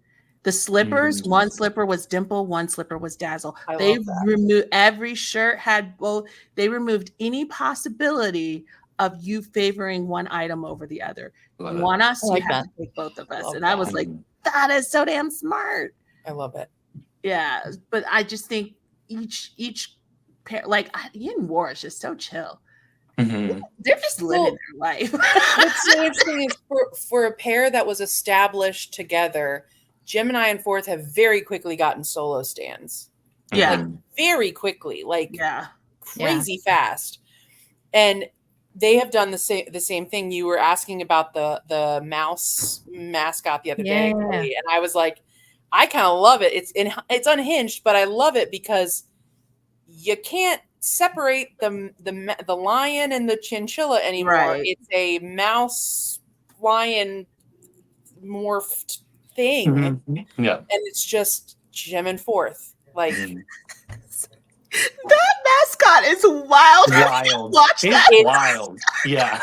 The slippers, one slipper was Dimple, one slipper was Dazzle. They removed every shirt had both. They removed any possibility of you favoring one item over the other. You want us, you have to take both of us. And I was like, that is so damn smart. I love it. Yeah, but I just think each pair, like Yin War is just so chill. They're just living their life. What's so interesting is for a pair that was established together, Gemini and Fourth have very quickly gotten solo stands. Yeah. Like very quickly, like crazy fast. And they have done the same thing. You were asking about the mouse mascot the other day, Kelli, and I was like, I kind of love it. It's unhinged, but I love it because you can't separate the lion and the chinchilla anymore. Right. It's a mouse lion morphed thing. Yeah. And it's just Gem and Fourth. Like that mascot is wild. Watch it's that. Wild. Yeah.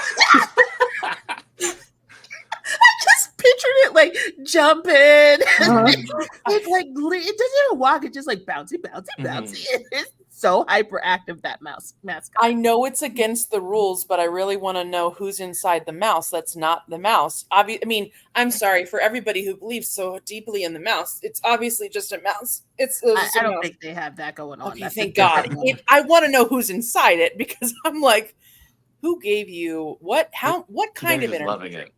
I just pictured it like jumping. It's like it doesn't even walk. It's just like bouncy. It's so hyperactive, that mascot. I know it's against the rules, but I really want to know who's inside the mouse. That's not the mouse. I mean, I'm sorry for everybody who believes so deeply in the mouse. It's obviously just a mouse. I don't think they have that going on. Okay, thank God. I want to know who's inside it because I'm like, who gave you what? How? What kind of energy? Loving it.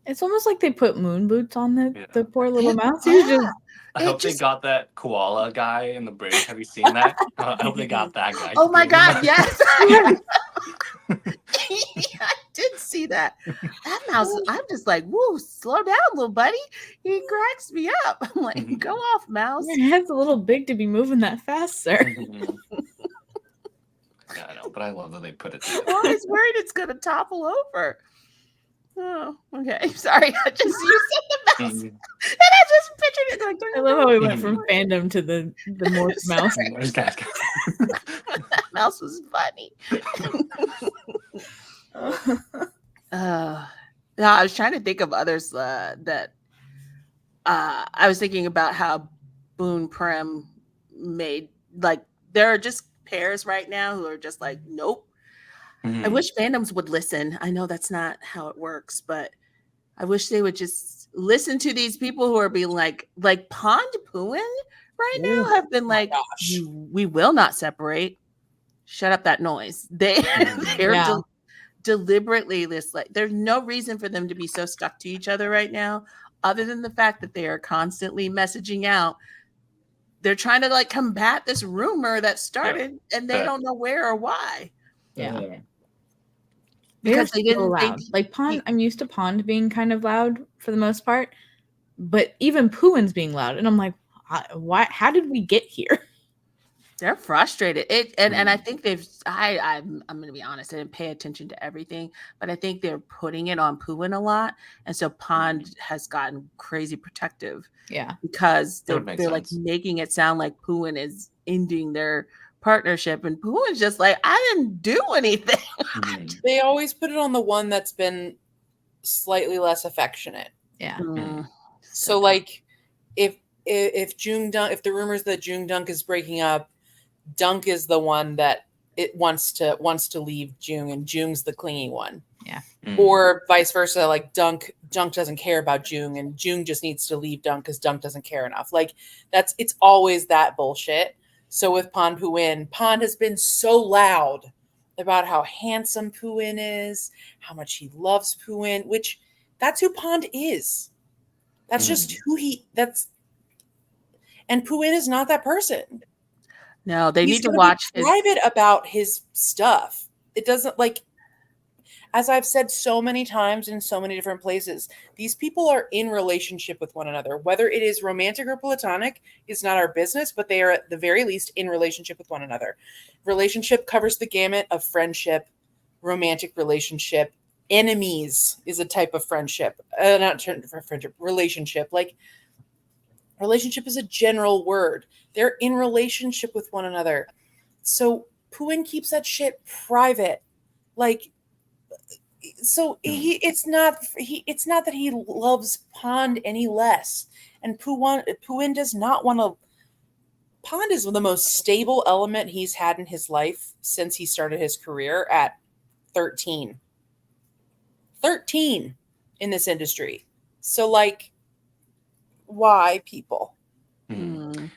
It's almost like they put moon boots on the poor little mouse. I hope they got that koala guy in the bridge. Have you seen that? I hope they got that guy. Oh my God, yes. I did see that. That mouse, I'm just like, woo, slow down, little buddy. He cracks me up. I'm like, go off, mouse. Your head's a little big to be moving that fast, sir. Yeah, I know, but I love that they put it I'm always worried it's going to topple over. Oh, okay. Sorry. You said the mouse. And I just pictured it like. I love how we went from fandom to the morph mouse. That mouse was funny. No, I was trying to think of others that I was thinking about how Boone Prim made, like, there are just pairs right now who are just like, nope. I wish fandoms would listen. I know that's not how it works, but I wish they would just listen to these people who are being like Pond Pooin right now have been like, we will not separate. Shut up that noise. They're deliberately this, like, there's no reason for them to be so stuck to each other right now, other than the fact that they are constantly messaging out. They're trying to like combat this rumor that started and they don't know where or why. Yeah. Because they didn't loud. Like Pond, I'm used to Pond being kind of loud for the most part, but even Pooin's being loud, and I'm like, why? How did we get here? They're frustrated. And I think I'm going to be honest, I didn't pay attention to everything, but I think they're putting it on Pooin a lot, and so Pond has gotten crazy protective. Yeah, because they're like making it sound like Pooin is ending their partnership, and Pooin's just like, I didn't do anything. They always put it on the one that's been slightly less affectionate. Yeah. So like if the rumors that Jung Dunk is breaking up, Dunk is the one that it wants to leave Jung, and Jung's the clingy one. Yeah. Or vice versa, like Dunk doesn't care about Jung, and Jung just needs to leave Dunk because Dunk doesn't care enough. Like it's always that bullshit. So with Pond Pooin, Pond has been so loud about how handsome Pooin is, how much he loves Pooin, which that's who Pond is. That's just who and Pooin is not that person. No, they need to watch private about his stuff. It doesn't, like, as I've said so many times in so many different places, these people are in relationship with one another. Whether it is romantic or platonic is not our business, but they are at the very least in relationship with one another. Relationship covers the gamut of friendship, romantic relationship. Enemies is a type of friendship. Not friendship, relationship. Like, relationship is a general word. They're in relationship with one another. So Pooin keeps that shit private. Like, so it's not that he loves Pond any less. And Pooin does not want to. Pond is the most stable element he's had in his life since he started his career at 13. 13 in this industry. So, like, why, people?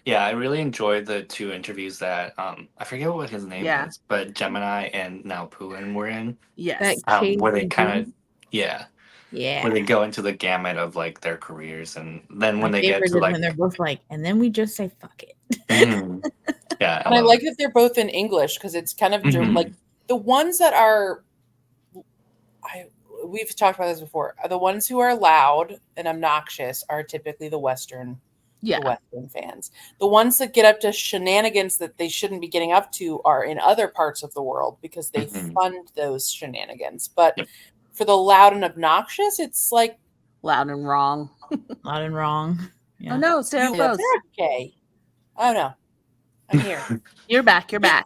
Yeah, I really enjoyed the 2 interviews that I forget what his name is, but Gemini and now Pooin were in. Yes. Where they kind of where they go into the gamut of like their careers, and then when they get to like when they're both like, and then we just say fuck it. Yeah, and I like that they're both in English, because it's kind of like the ones that are, we've talked about this before, the ones who are loud and obnoxious are typically the Western fans. The ones that get up to shenanigans that they shouldn't be getting up to are in other parts of the world because they fund those shenanigans. But for the loud and obnoxious, it's like loud and wrong. Loud and wrong. Yeah. Oh no, Sarah froze. Okay. Oh no, I'm here. You're back. But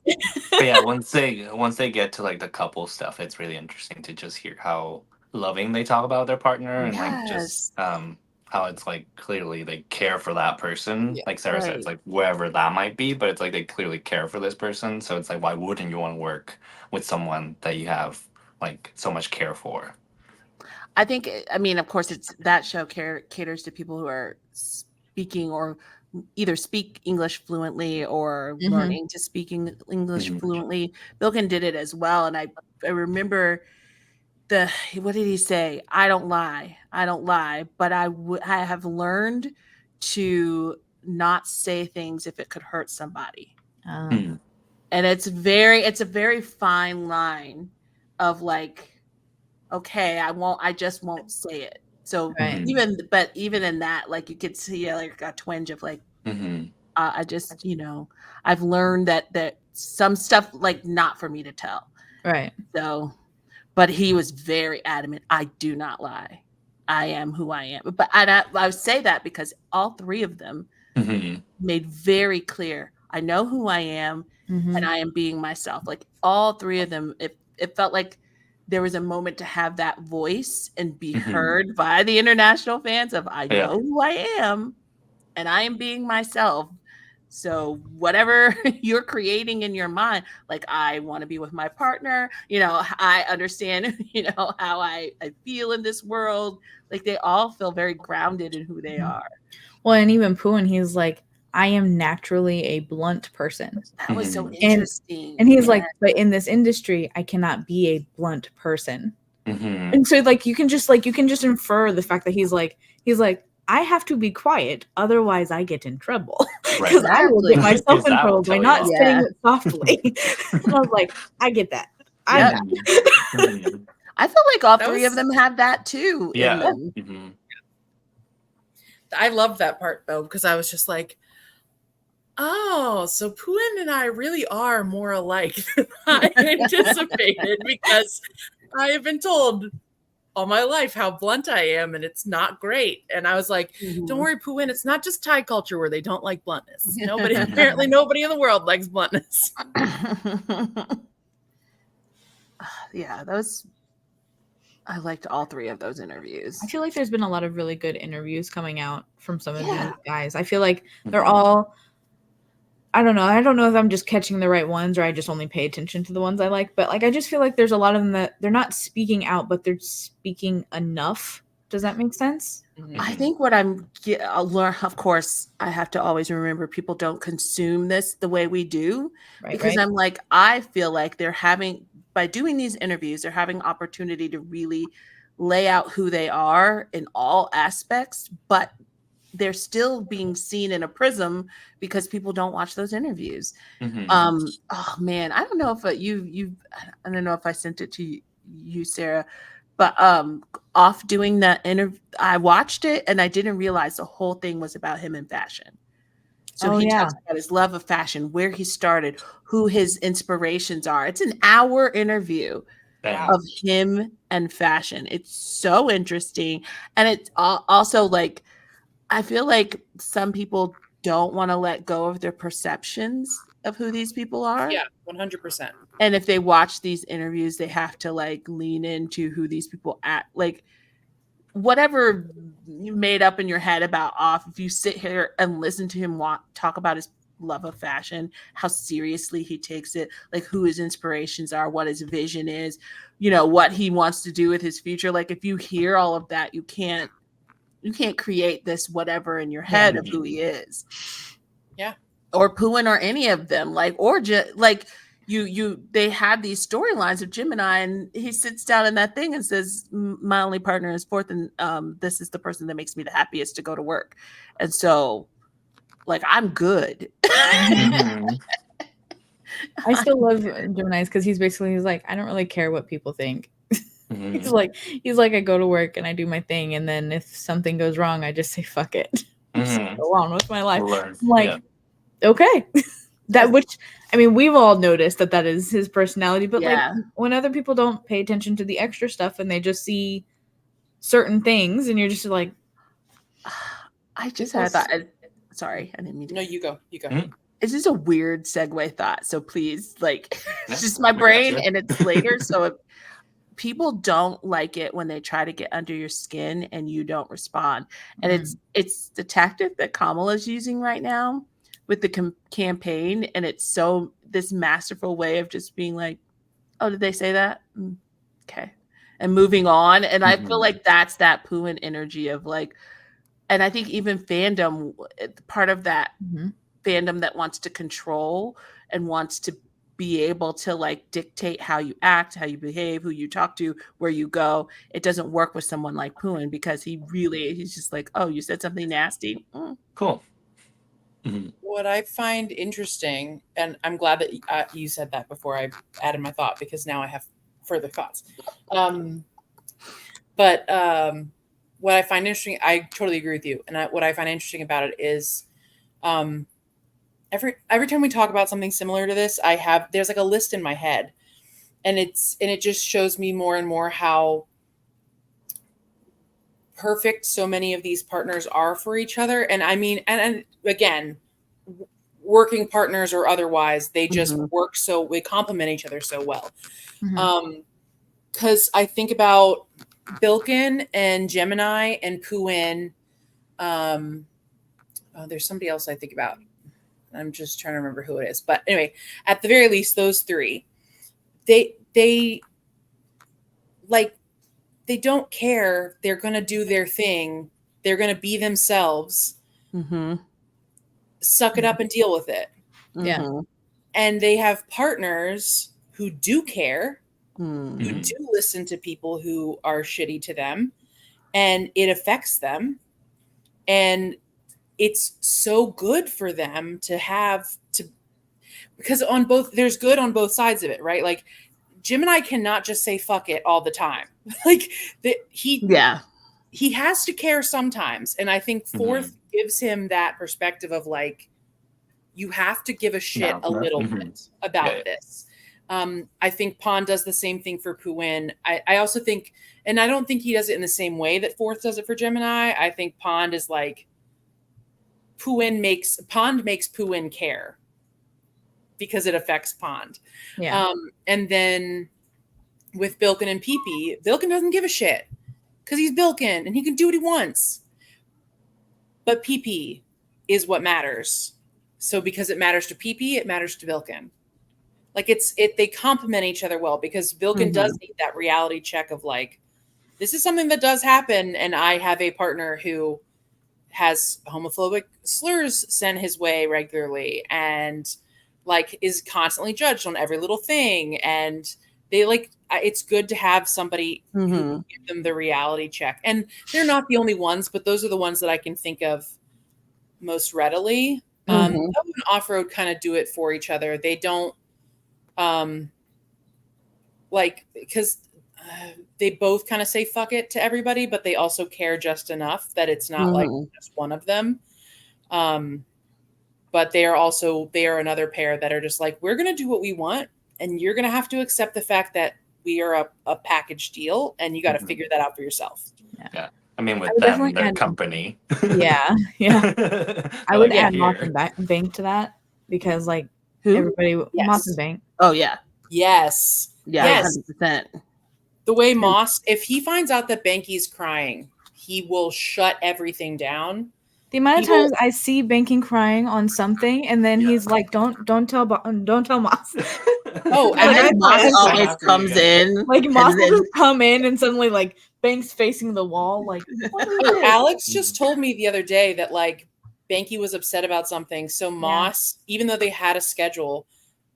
yeah, once they get to like the couple stuff, it's really interesting to just hear how loving they talk about their partner and like just how it's like clearly they care for that person. Like Sarah said, it's like wherever that might be, but it's like they clearly care for this person. So it's like, why wouldn't you want to work with someone that you have like so much care for? I think, I mean, of course, it's that show caters to people who are speaking or either speak English fluently or learning to speak English fluently. Bilkin did it as well. And I remember what did he say? I don't lie, but I have learned to not say things if it could hurt somebody. And it's a very fine line of like, okay, I just won't say it. So even in that, like, you could see like a twinge of like, I just, I've learned that some stuff, like, not for me to tell. Right. So, but he was very adamant. I do not lie. I am who I am. But I say that because all 3 of them made very clear, I know who I am and I am being myself. Like, all 3 of them, it felt like there was a moment to have that voice and be heard by the international fans of, I know who I am and I am being myself. So whatever you're creating in your mind, like, I want to be with my partner, I understand, how I feel in this world. Like, they all feel very grounded in who they are. Well, and even Pooin, he's like, I am naturally a blunt person. That was so interesting. And he's like, but in this industry, I cannot be a blunt person. And so like you can just infer the fact that he's like, I have to be quiet, otherwise I get in trouble. Because I will get myself in trouble by not saying it softly. And I was like, I get that. I feel like all 3 of them have that too. Yeah. I loved that part though, because I was just like, oh, so Pooin and I really are more alike than I anticipated, because I have been told all my life how blunt I am, and it's not great. And I was like, don't worry, Pooin, it's not just Thai culture where they don't like bluntness. Apparently nobody in the world likes bluntness. Yeah, I liked all 3 of those interviews. I feel like there's been a lot of really good interviews coming out from some of these guys. I feel like they're all, I don't know if I'm just catching the right ones or I just only pay attention to the ones I like, but like, I just feel like there's a lot of them that they're not speaking out, but they're speaking enough. Does that make sense? I think what I'll learn, of course, I have to always remember people don't consume this the way we do, because I'm like, I feel like by doing these interviews, they're having opportunity to really lay out who they are in all aspects, but they're still being seen in a prism because people don't watch those interviews. Oh man, I don't know if I don't know if I sent it to you, Sarah, but off doing that interview, I watched it and I didn't realize the whole thing was about him and fashion. So he talks about his love of fashion, where he started, who his inspirations are. It's an hour interview of him and fashion. It's so interesting. And it's also like, I feel like some people don't want to let go of their perceptions of who these people are. Yeah, 100%. And if they watch these interviews, they have to like lean into who these people act like. Whatever you made up in your head about off, if you sit here and listen to him talk about his love of fashion, how seriously he takes it, like who his inspirations are, what his vision is, you know, what he wants to do with his future. Like if you hear all of that, you can't create this whatever in your head of who he is. Yeah. Or Pooin or any of them, like, or just like they had these storylines of Gemini, and he sits down in that thing and says, my only partner is Fourth, and this is the person that makes me the happiest to go to work. And so like I'm good. I still love Gemini's because he's like, I don't really care what people think. He's like, I go to work and I do my thing, and then if something goes wrong, I just say fuck it. Go on with my life. Okay. Which, I mean, we've all noticed that is his personality, but like when other people don't pay attention to the extra stuff and they just see certain things, and you're just like, I just had that. Sorry, I didn't mean to. No, you go. It's just a weird segue thought. So please, like, it's just my brain, and it's later. So people don't like it when they try to get under your skin and you don't respond. And it's the tactic that Kamala's using right now with the campaign, and it's so this masterful way of just being like, oh, did they say that? Okay. And moving on. And I feel like that's that Pooin energy of like, and I think even fandom, part of that fandom that wants to control and wants to be able to like dictate how you act, how you behave, who you talk to, where you go. It doesn't work with someone like Pooin because he's just like, oh, you said something nasty. Cool. What I find interesting, and I'm glad that you said that before I added my thought, because now I have further thoughts. But what I find interesting, I totally agree with you. And what I find interesting about it is every time we talk about something similar to this, there's like a list in my head, and it just shows me more and more how perfect so many of these partners are for each other. And I mean, and again, working partners or otherwise, they just work we complement each other so well. Because I think about Bilin and Gemini and Pooin. There's somebody else I think about. I'm just trying to remember who it is. But anyway, at the very least, those three, they don't care. They're going to do their thing. They're going to be themselves. Suck it up and deal with it. Yeah. And they have partners who do care, who do listen to people who are shitty to them, and it affects them. And it's so good for them to have because there's good on both sides of it, right? Like Gemini cannot just say fuck it all the time. Like he has to care sometimes. And I think Fourth gives him that perspective of like, you have to give a shit a little bit about this. I think Pond does the same thing for Pooin. I also think, and I don't think he does it in the same way that Fourth does it for Gemini. I think Pond is like, Pond makes Pooin care because it affects Pond. Yeah. And then with Bilin and PP, Bilin doesn't give a shit because he's Bilin and he can do what he wants. But PP is what matters. So because it matters to PP, it matters to Bilin. Like they complement each other well, because Bilin does need that reality check of like, this is something that does happen, and I have a partner who has homophobic slurs sent his way regularly and like is constantly judged on every little thing. And they like, it's good to have somebody who can give them the reality check. And they're not the only ones, but those are the ones that I can think of most readily. Tub and Off-Road kind of do it for each other. They don't like, because they both kind of say fuck it to everybody, but they also care just enough that it's not like just one of them. But they are another pair that are just like, we're going to do what we want, and you're going to have to accept the fact that we are a package deal, and you got to figure that out for yourself. Yeah. I mean, with them, their company. Yeah. I would add Moss and Bank to that, because like everybody, Moss and Bank. Oh yeah. Yes. Yeah. 100%. The way Moss, if he finds out that Banky's crying, he will shut everything down. The amount of times I see Banking crying on something, and then he's like, "Don't tell Moss." Oh, and Moss always comes in. Like Moss will just come in, and suddenly like Bank's facing the wall. Like, Alex just told me the other day that like Banky was upset about something, so Moss, even though they had a schedule,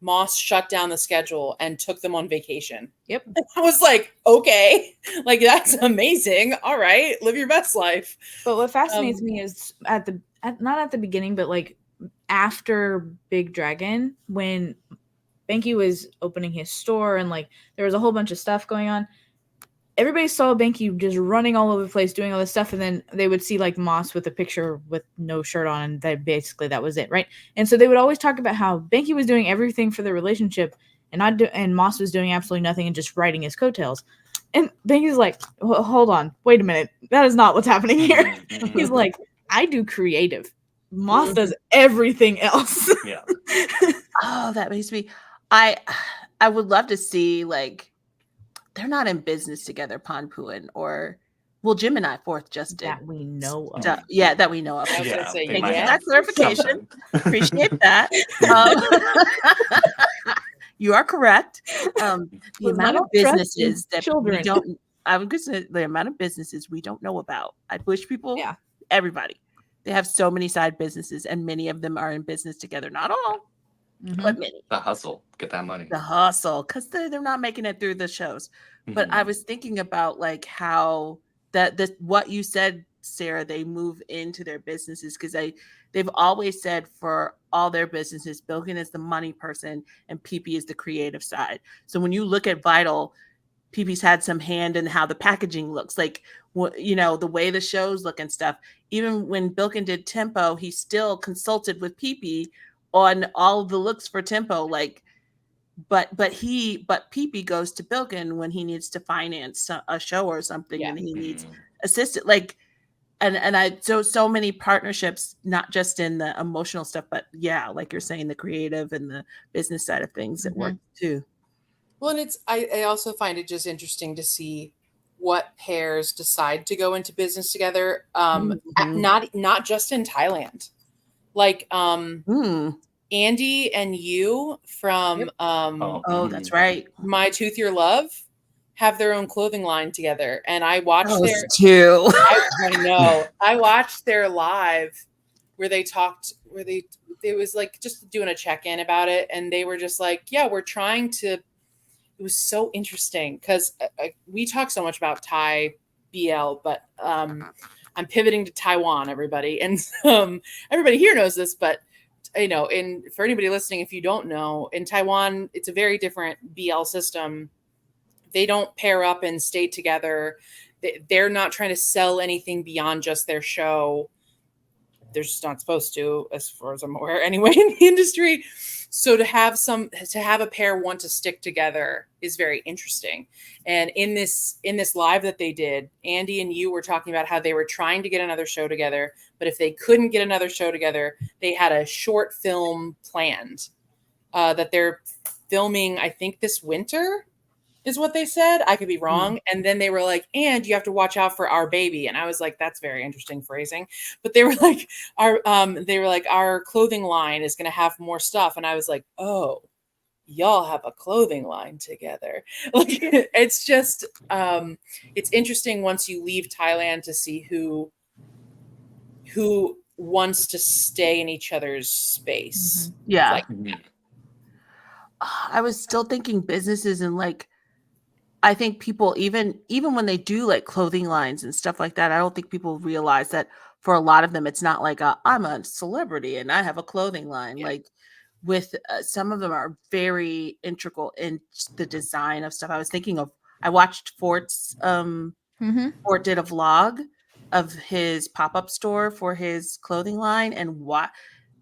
Moss shut down the schedule and took them on vacation. Yep. I was like, okay, like that's amazing. All right, live your best life. But what fascinates me is not at the beginning, but like after Big Dragon, when Banky was opening his store and like there was a whole bunch of stuff going on. Everybody saw Banky just running all over the place, doing all this stuff, and then they would see like Moss with a picture with no shirt on, and that was it, right? And so they would always talk about how Banky was doing everything for the relationship, and Moss was doing absolutely nothing and just riding his coattails. And Banky's like, hold on, wait a minute, that is not what's happening here. He's like, I do creative. Moss does everything else. Yeah. Oh, that makes me. I would love to see like. They're not in business together, Panpuan or Gemini Fourth just did. That we know of. That we know of. I was gonna say, Thank you for that clarification. Appreciate that. You are correct. The amount of businesses that we don't. I was going to say the amount of businesses we don't know about. I wish people, everybody, they have so many side businesses, and many of them are in business together. Not all. But many. The hustle, get that money. The hustle, because they're not making it through the shows. But I was thinking about like how what you said, Sarah, they move into their businesses, because they've always said for all their businesses, Bilin is the money person and PP is the creative side. So when you look at Vital, PP's had some hand in how the packaging looks, like the way the shows look and stuff. Even when Bilin did Tempo, he still consulted with PP on all the looks for Tempo, like, but PP goes to Bilin when he needs to finance a show or something, and he needs assistance, like, and so many partnerships, not just in the emotional stuff, but like you're saying, the creative and the business side of things that work too. Well, and I also find it just interesting to see what pairs decide to go into business together, not just in Thailand. Like Andy and you from that's right, My Tooth Your Love have their own clothing line together, and I watched their too. I know. I watched their live where they talked, it was like just doing a check-in about it, and they were just like, yeah, we're trying to. It was so interesting because we talk so much about Thai BL, but I'm pivoting to Taiwan, everybody. And everybody here knows this, but for anybody listening, if you don't know, in Taiwan, it's a very different BL system. They don't pair up and stay together. They're not trying to sell anything beyond just their show. They're just not supposed to, as far as I'm aware, anyway, in the industry. So to have a pair want to stick together is very interesting. And in this live that they did, Andy and you were talking about how they were trying to get another show together, but if they couldn't get another show together, they had a short film planned that they're filming, I think this winter is what they said. I could be wrong. And then they were like, and you have to watch out for our baby. And I was like, that's very interesting phrasing. But they were like, our clothing line is going to have more stuff. And I was like, oh, y'all have a clothing line together. Like, it's just, it's interesting once you leave Thailand to see who wants to stay in each other's space. Yeah. Like, I was still thinking businesses, and like, I think people, even when they do like clothing lines and stuff like that, I don't think people realize that for a lot of them, it's not like I'm a celebrity and I have a clothing line. Yeah. Like with some of them are very integral in the design of stuff. I was thinking of I watched Fort's Fort did a vlog of his pop-up store for his clothing line, and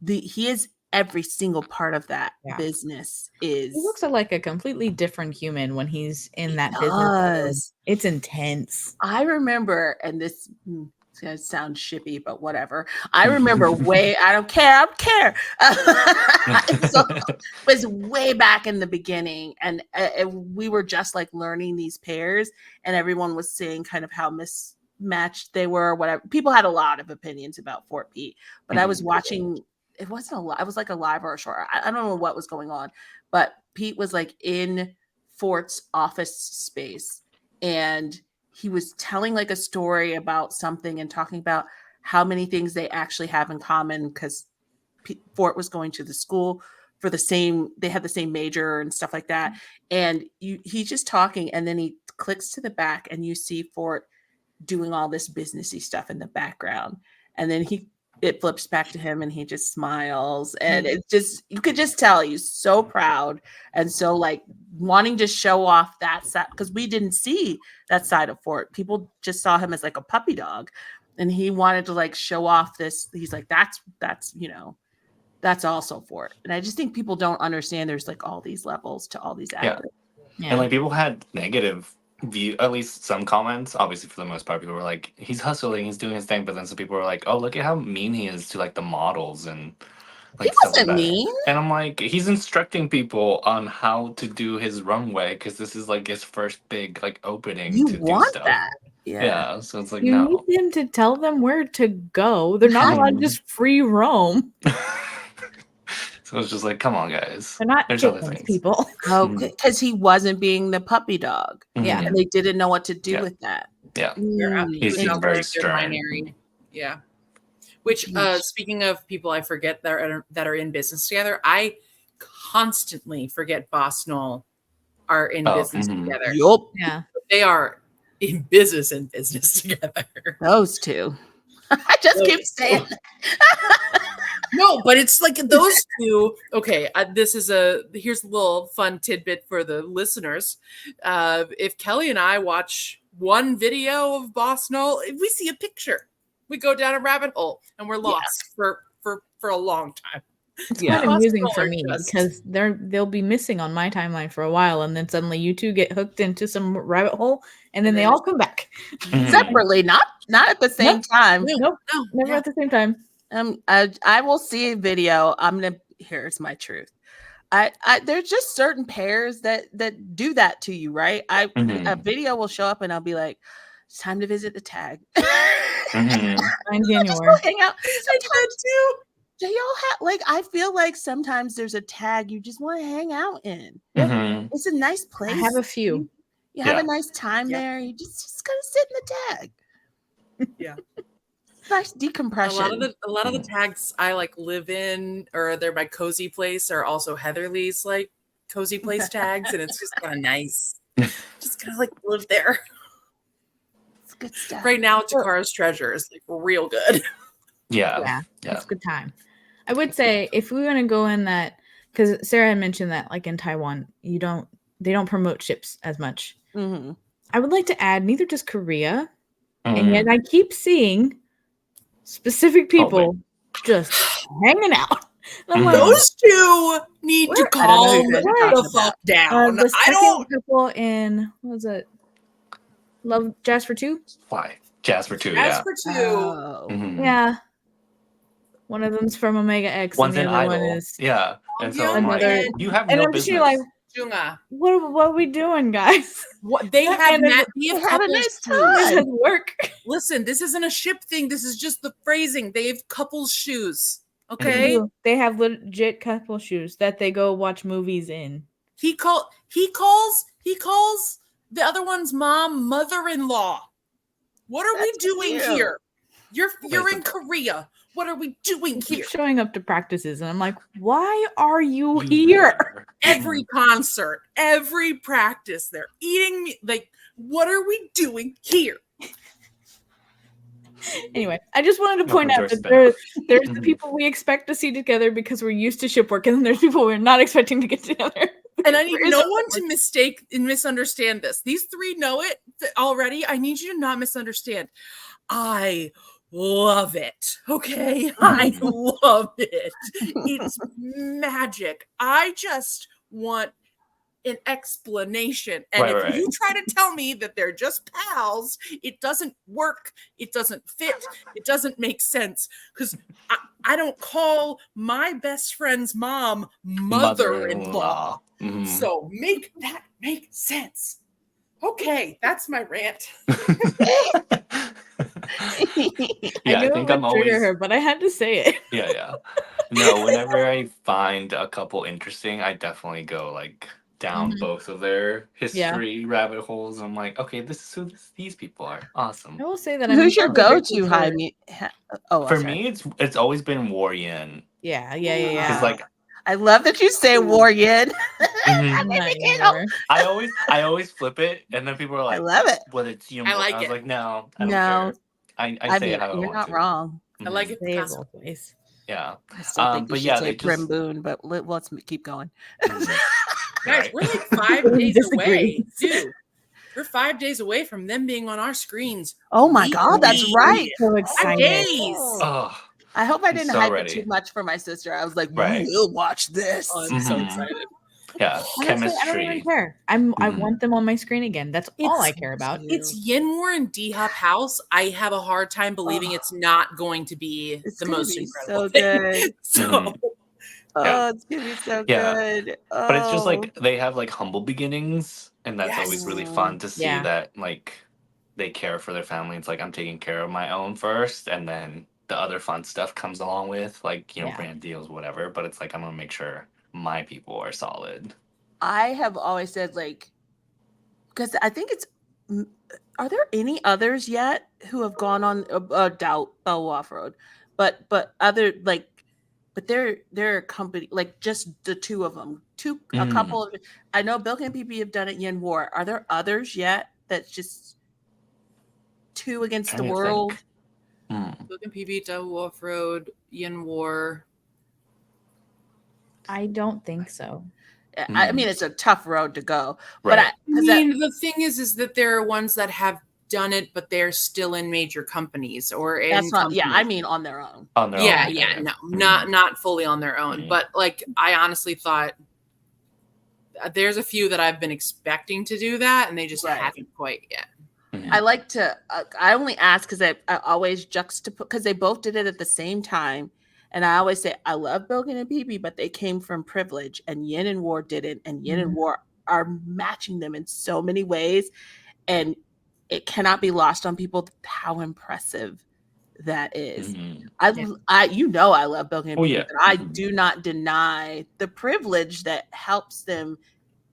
he is every single part of that business is. He looks like a completely different human when he's in that business. It's intense. I remember, and this is gonna sound shippy, but whatever. I remember I don't care. So it was way back in the beginning, and we were just like learning these pairs, and everyone was saying kind of how mismatched they were. Whatever. People had a lot of opinions about Fort Pete, but I was watching. It wasn't a live. It was like a live or a short. I don't know what was going on, but Pete was like in Fort's office space, and he was telling like a story about something and talking about how many things they actually have in common, because Fort was going to the school for they had the same major and stuff like that. And he's just talking, and then he clicks to the back, and you see Fort doing all this businessy stuff in the background, and then it flips back to him, and he just smiles, and it's just, you could just tell he's so proud and so like wanting to show off that side, because we didn't see that side of Fort. People just saw him as like a puppy dog, and he wanted to like show off this. He's like, that's that's also Fort. And I just think people don't understand there's like all these levels to all these actors. Yeah. And like people had negative view, at least some comments. Obviously, for the most part, people were like, he's hustling, he's doing his thing. But then some people were like, oh, look at how mean he is to like the models and like he wasn't mean. And I'm like, he's instructing people on how to do his runway, because this is like his first big like opening. You to want do stuff. that. Yeah, so it's like, you need him to tell them where to go. They're not allowed to just free roam. So it's just like, come on, guys. They're not people. Oh, because he wasn't being the puppy dog. Yeah. And they didn't know what to do with that. Yeah. He's very stern. Yeah. Which, speaking of people I forget that are in business together, I constantly forget Boss Knoll are in business together. Yup. Yeah. They are in business together. Those two. I just keep saying No, but it's like those two. Okay, here's a little fun tidbit for the listeners. If Kelly and I watch one video of Boss Knoll, if we see a picture, we go down a rabbit hole and we're lost for a long time. It's kind of amusing for me because they'll be missing on my timeline for a while, and then suddenly you two get hooked into some rabbit hole, and then they all come back separately, not at the same time. Nope, never at the same time. I will see a video. Here's my truth. There's just certain pairs that do that to you, right? A video will show up and I'll be like, it's time to visit the tag. I'm January. Just go hang out. Sometimes too. Do y'all have like? I feel like sometimes there's a tag you just want to hang out in. It's a nice place. I have a few. You have a nice time there. You just gotta sit in the tag. Yeah. Nice decompression. A lot of the tags I like live in, or they're my cozy place, are also Heatherly's like cozy place tags, and it's just kind of nice. Just kind of like live there. It's good stuff. Right now, Takara's Treasure is like real good. Yeah, it's a good time. I would say if we want to go in that, because Sarah had mentioned that like in Taiwan, they don't promote ships as much. I would like to add, neither does Korea, and yet I keep seeing specific people just hanging out. Those two need to calm the fuck down. The second couple in, what was it? Love Jasper 2? Why? Jasper 2, Jasper 2. Yeah. One of them's from Omega X, One's and the other one is and so I'm like, you have no business. Like, what are we doing, guys? What they have a nice time. This is work. Listen, this isn't a ship thing. This is just the phrasing. They have couples shoes. Okay, they have legit couple shoes that they go watch movies in. He calls the other one's mom mother-in-law. What are we doing here? You're in Korea. What are we doing here? Showing up to practices, and I'm like, why are you here? Every concert, every practice, they're eating me. Like, what are we doing here? Anyway, I just wanted to point out that there's the people we expect to see together because we're used to ship work, and then there's people we're not expecting to get together. And I need no one to mistake and misunderstand this. These three know it already. I need you to not misunderstand. I love it. Okay? I love it. It's magic. I just want an explanation. And if you try to tell me that they're just pals, it doesn't work. It doesn't fit. It doesn't make sense. Because I don't call my best friend's mom mother-in-law. So make that make sense. Okay, that's my rant. I think I'm always her, but I had to say it. Yeah. No, whenever I find a couple interesting, I definitely go like down both of their history rabbit holes. I'm like, okay, this is who these people are. Awesome. I will say that. Who's your go-to, Jaime? For me, it's always been War Yin. Yeah. Because like, I love that you say War Yin. I always flip it, and then people are like, I love it. Well, it's you. I like was it. like, no, I don't care. I say it how I want to. You're not wrong. I like it. Yeah. I still think you should say Grim Boon, but let's keep going. Guys, we're like 5 days away, dude. We're 5 days away from them being on our screens. Oh my God, that's right. So excited. 5 days. Oh, I hope I didn't hype it too much for my sister. I was like, we'll watch this. Oh, I'm so excited. Yeah, honestly, chemistry. I don't even care. I want them on my screen again. That's all I care about. It's Yin War and D-Hop House. I have a hard time believing it's not going to be the most incredible so good. So, it's gonna be so good. But it's just like they have like humble beginnings, and that's always really fun to see that like they care for their family. It's like I'm taking care of my own first, and then the other fun stuff comes along with like brand deals, whatever. But it's like I'm gonna make sure my people are solid. I have always said like, because I think are there any others yet who have gone on doubt off road, but other like, but they're a company like just the two of them, a couple of. I know Bilin and PP have done it. Yin War. Are there others yet? That's just two against the world. Bilin and PP, double off road, Yin War. I don't think so. I mean, it's a tough road to go. Right. But the thing is that there are ones that have done it, but they're still in major companies or in that's not. Yeah, I mean, on their own. On their own. No, not fully on their own. But like, I honestly thought there's a few that I've been expecting to do that, and they just haven't quite yet. I like to. I only ask because I always juxtapose because they both did it at the same time. And I always say, I love Bilin and PP, but they came from privilege, and Yin and War didn't. And Yin and War are matching them in so many ways. And it cannot be lost on people how impressive that is. I love Bilin and PP, but I do not deny the privilege that helps them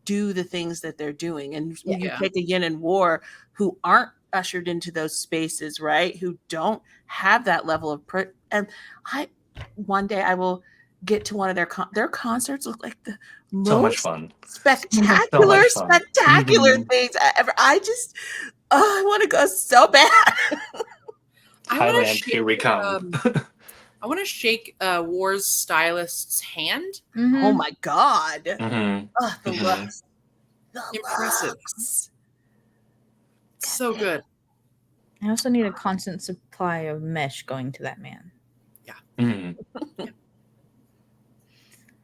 do the things that they're doing. And when you take a Yin and War who aren't ushered into those spaces, right? Who don't have that level of one day I will get to one of their concerts. Look like the so much most fun, spectacular things ever. I want to go so bad. Thailand, here we come. I want to shake War's stylist's hand. Oh my God! The looks, impressive, so good. I also need a constant supply of mesh going to that man.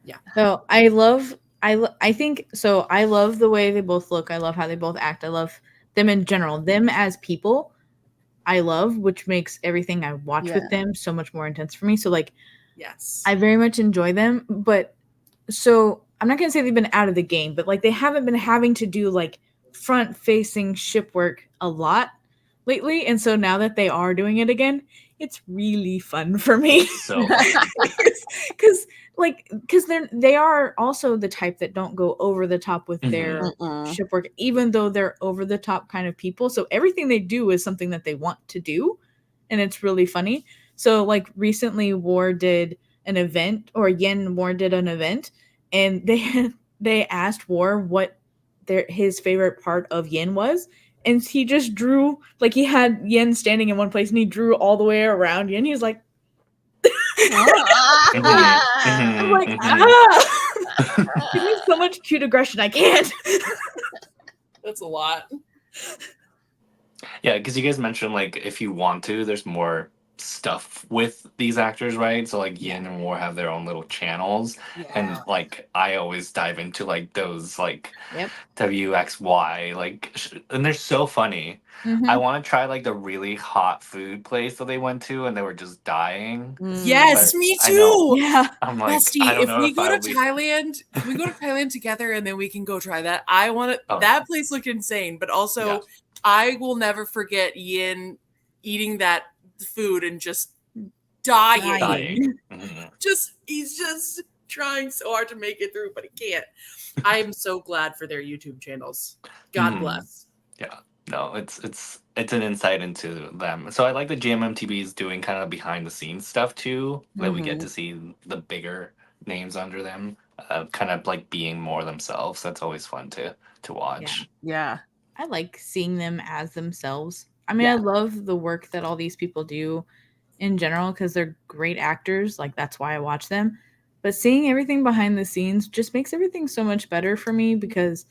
Yeah. So I love the way they both look. I love how they both act. I love them in general. Them as people, I love, which makes everything I watch with them so much more intense for me. So like, I very much enjoy them. But so I'm not gonna say they've been out of the game, but like they haven't been having to do like front facing ship work a lot lately. And so now that they are doing it again, it's really fun for me. So because they are also the type that don't go over the top with their ship work, even though they're over the top kind of people. So everything they do is something that they want to do, and it's really funny. So like recently, War did an event, or Yin War did an event, and they asked War what his favorite part of Yin was. And he just drew, like he had Yin standing in one place and he drew all the way around Yin. He's like, I'm like, Give me so much cute aggression. I can't. That's a lot. Yeah, because you guys mentioned like if you want to, there's more stuff with these actors, right? So like Yin and War have their own little channels, and like I always dive into like those like WXY like, and they're so funny. I want to try like the really hot food place that they went to, and they were just dying. Yes, me too. Yeah, I'm like, Bestie, I don't if know we go to be... Thailand, if we go to Thailand together, and then we can go try that. I want to. That place looked insane, but also I will never forget Yin eating that food and just dying. He's just trying so hard to make it through, but he can't. I am so glad for their YouTube channels. God bless. Yeah, no, it's an insight into them. So I like that GMMTV is doing kind of behind the scenes stuff too, that we get to see the bigger names under them, kind of like being more themselves. That's always fun to watch. Yeah. I like seeing them as themselves. I mean, I love the work that all these people do in general because they're great actors. Like, that's why I watch them. But seeing everything behind the scenes just makes everything so much better for me because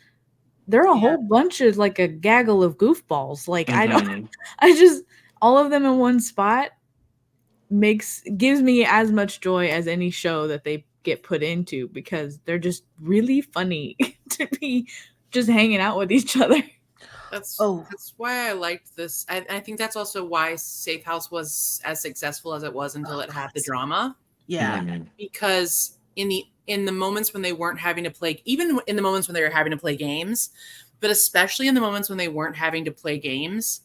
they're a whole bunch of like a gaggle of goofballs. Like, all of them in one spot gives me as much joy as any show that they get put into because they're just really funny to be just hanging out with each other. That's why I liked this. I think that's also why Safe House was as successful as it was until it had the drama. Yeah. Because in the moments when they weren't having to play, even in the moments when they were having to play games, but especially in the moments when they weren't having to play games,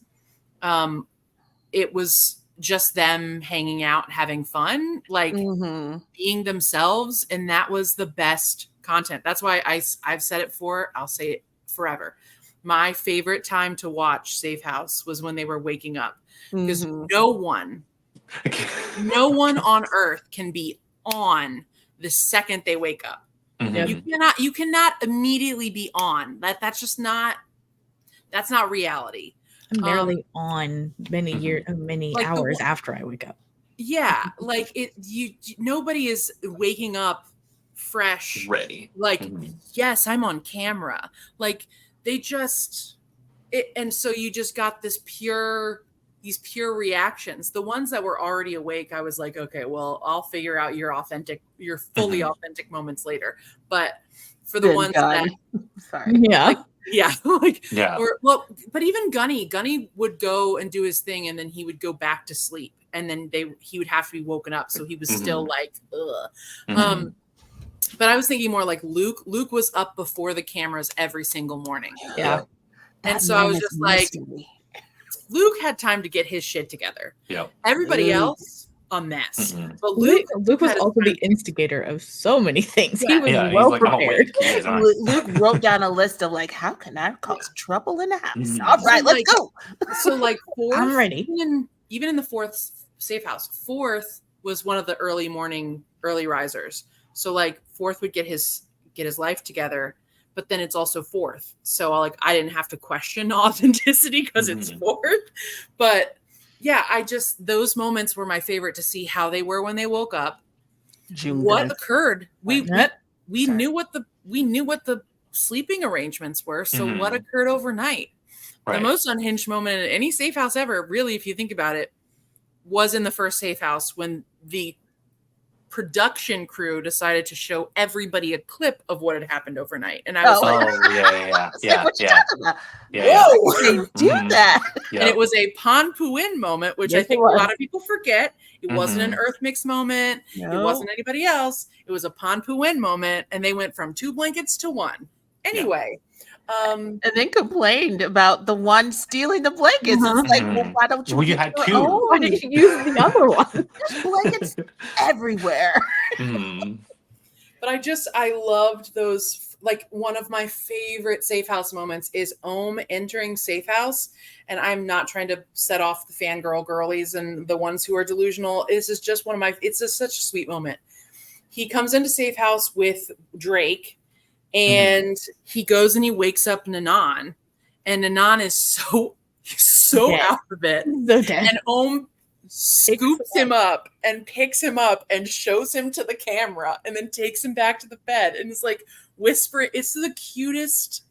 it was just them hanging out, having fun, like being themselves. And that was the best content. That's why I've said it before. I'll say it forever. My favorite time to watch Safe House was when they were waking up because no one on earth can be on the second they wake up. You cannot immediately be on. That's not reality. I'm barely on many like hours after I wake up. Yeah, like nobody is waking up fresh, ready. Like, yes, I'm on camera. Like they just and so you just got these pure reactions. The ones that were already awake, I was like, okay, well, I'll figure out your fully authentic moments later. But for the ones that but even Gunny would go and do his thing and then he would go back to sleep and then he would have to be woken up, so he was still like ugh. But I was thinking more like Luke was up before the cameras every single morning. And so I was just like, Luke had time to get his shit together. Everybody else, a mess. But Luke was also the instigator of so many things. He was well prepared. Luke wrote down a list of like, how can I cause trouble in the house? All right, let's go. So like Fourth, I'm ready. Even in the Fourth Safe House, Fourth was one of the early risers. So like Fourth would get his life together, but then it's also Fourth. So I didn't have to question authenticity because it's Fourth. But yeah, those moments were my favorite to see how they were when they woke up. What occurred? We knew what the sleeping arrangements were. So what occurred overnight? Right. The most unhinged moment in any safe house ever, really, if you think about it, was in the first safe house when the production crew decided to show everybody a clip of what had happened overnight. And I was they do that. And it was a Pan Puin moment, which I think a lot of people forget. It wasn't an Earth Mix moment. No. It wasn't anybody else. It was a Pan Puin moment. And they went from 2 blankets to 1. Anyway. And then complained about the one stealing the blankets. It's like, well, why don't you? Well, you had 2. Why did you use the other one? There's blankets everywhere. But I loved those. Like, one of my favorite safe house moments is Ohm entering safe house. And I'm not trying to set off the fangirl girlies and the ones who are delusional. This is just it's just such a sweet moment. He comes into safe house with Drake. And he goes and he wakes up Nanan, and Nanan is so out of it. So dead. And Ohm scoops him up and picks him up and shows him to the camera and then takes him back to the bed and is like whispering. It's the cutest.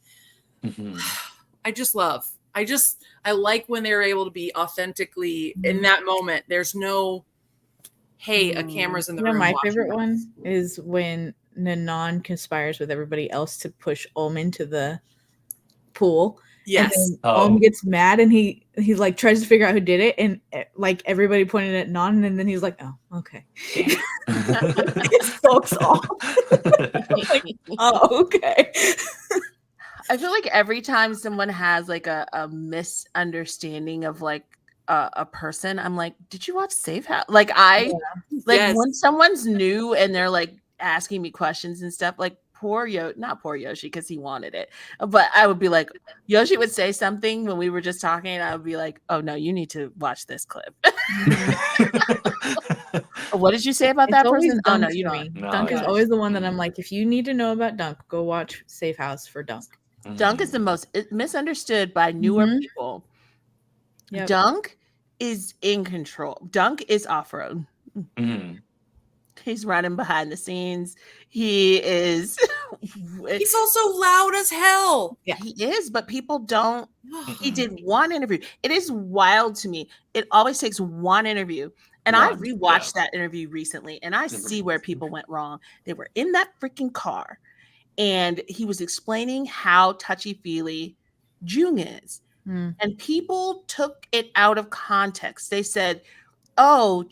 I like when they're able to be authentically in that moment. There's no, hey, a camera's in the room. My favorite one is when Nanon conspires with everybody else to push Om into the pool. Yes. Om gets mad and he like tries to figure out who did it, and like everybody pointed at Non, and then he's like, "Oh, okay." It sulks off. Like, oh, okay. I feel like every time someone has like a misunderstanding of like a person, I'm like, did you watch Safe House? Like when someone's new and they're like asking me questions and stuff, like not poor Yoshi, because he wanted it, but I would be like, Yoshi would say something when we were just talking, and I would be like, oh no, you need to watch this clip. What did you say about that person? Oh no, you don't. Dunk is always the one that I'm like, if you need to know about Dunk, go watch Safe House for Dunk. Dunk is the most misunderstood by newer people. Yep. Dunk is in control. Dunk is off-road. He's running behind the scenes. He is. He's also loud as hell. Yeah, he is, but people don't. He did one interview. It is wild to me. It always takes one interview. And I rewatched that interview recently, and I see where people went wrong. They were in that freaking car, and he was explaining how touchy-feely Jung is. And people took it out of context. They said, oh,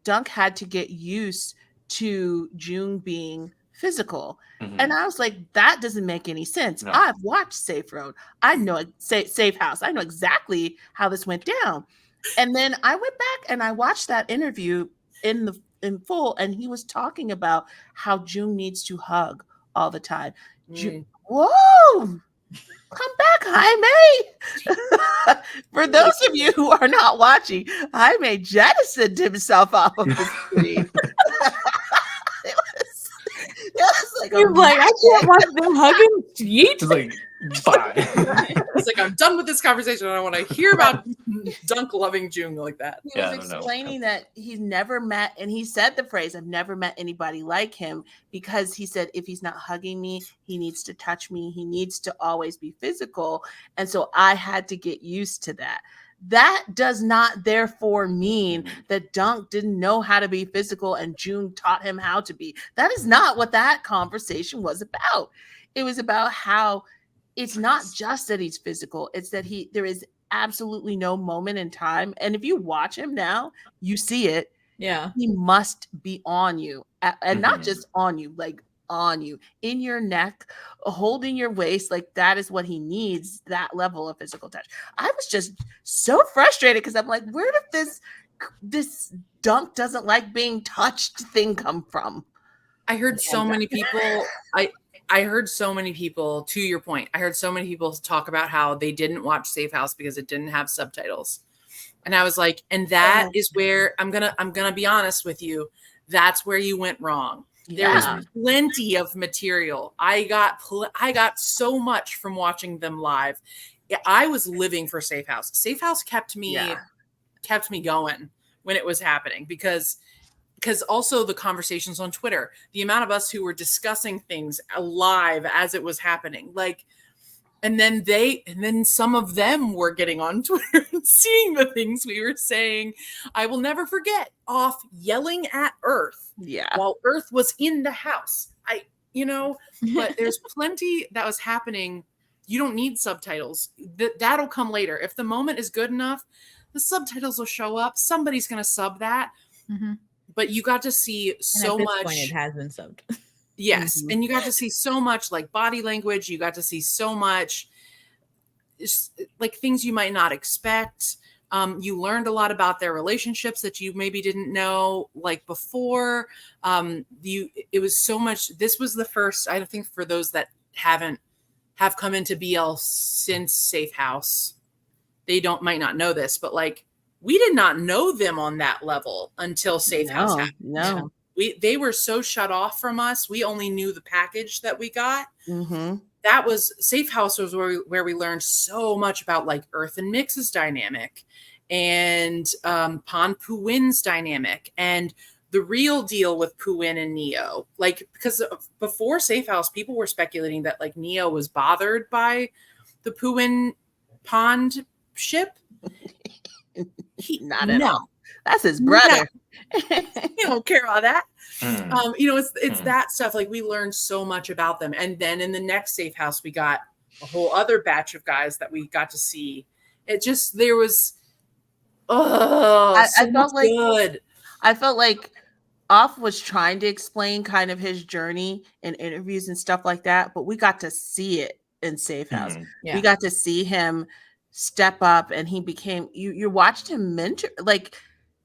Dunk had to get used to Jung being physical. And I was like, that doesn't make any sense. No. I've watched Safe Road. I know Safe House. I know exactly how this went down. And then I went back and I watched that interview in full, and he was talking about how Jung needs to hug all the time. Whoa! Come back, Jaime. For those of you who are not watching, Jaime jettisoned himself off of the screen. it was like, he's like, I can't watch them hugging. It's like, bye. It's like, I'm done with this conversation. I don't want to hear about Dunk loving Jung like that. He was explaining that he's never met, and he said the phrase, I've never met anybody like him, because he said, if he's not hugging me, he needs to touch me. He needs to always be physical. And so I had to get used to that. That does not therefore mean that Dunk didn't know how to be physical and Jung taught him how to be. That is not what that conversation was about. It was about how it's not just that he's physical, it's that there is absolutely no moment in time. And if you watch him now, you see it. Yeah. He must be on you. And not just on you, like on you, in your neck, holding your waist. Like that is what he needs, that level of physical touch. I was just so frustrated because I'm like, where did this Dunk doesn't like being touched thing come from? I heard so many people, I heard so many people, to your point, I heard so many people talk about how they didn't watch Safe House because it didn't have subtitles. And I was like, and that is where I'm gonna be honest with you. That's where you went wrong. There was plenty of material. I got so much from watching them live. I was living for Safe House. Safe House kept me going when it was happening, because also the conversations on Twitter, the amount of us who were discussing things live as it was happening, like, and then some of them were getting on Twitter and seeing the things we were saying. I will never forget Off yelling at Earth while Earth was in the house. But there's plenty that was happening. You don't need subtitles. That'll come later. If the moment is good enough, the subtitles will show up. Somebody's going to sub that. But you got to see so much. Point, it has been subbed. Yes. And you got to see so much like body language. You got to see so much like things you might not expect. You learned a lot about their relationships that you maybe didn't know like before. It was so much. This was the first, I think, for those that have come into BL since Safe House, they might not know this, but like, we did not know them on that level until Safe House happened. No. They were so shut off from us. We only knew the package that we got. That was Safe House was where we learned so much about like Earth and Mix's dynamic and Pon Puin's dynamic, and the real deal with Puin and Neo. Like, because before Safe House, people were speculating that like Neo was bothered by the Puin Pond ship. Not at all. That's his brother. He don't care about that. It's that stuff. Like, we learned so much about them, and then in the next Safe House, we got a whole other batch of guys that we got to see. It just I felt like good. I felt like Off was trying to explain kind of his journey in interviews and stuff like that, but we got to see it in Safe House. Yeah. We got to see him step up, and he became. You watched him mentor, like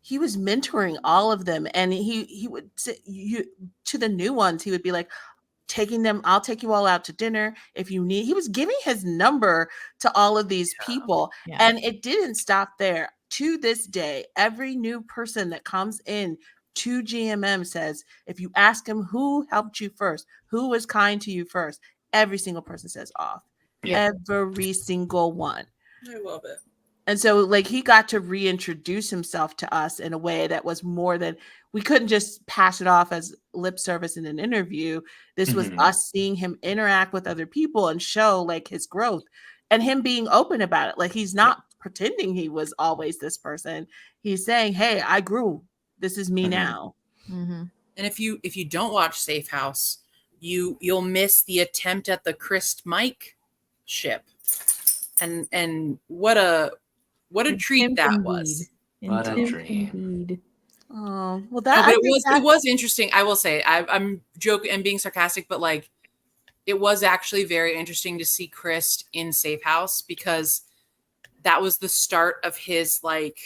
he was mentoring all of them, and he would sit to the new ones. He would be like, taking them, I'll take you all out to dinner if you need. He was giving his number to all of these people, and it didn't stop there. To this day, every new person that comes in to GMM says, if you ask him who helped you first, who was kind to you first, every single person says Off. Every single one. I love it. And so, like, he got to reintroduce himself to us in a way that was more than, we couldn't just pass it off as lip service in an interview. This was us seeing him interact with other people and show like his growth, and him being open about it. Like, he's not pretending he was always this person. He's saying, hey, I grew. This is me now. And if you don't watch Safe House, you'll miss the attempt at the Chris Mike ship. And what a treat that was. What a dream. Oh, well, it was interesting. I will say, I'm joking and being sarcastic, but like, it was actually very interesting to see Chris in Safe House, because that was the start of his like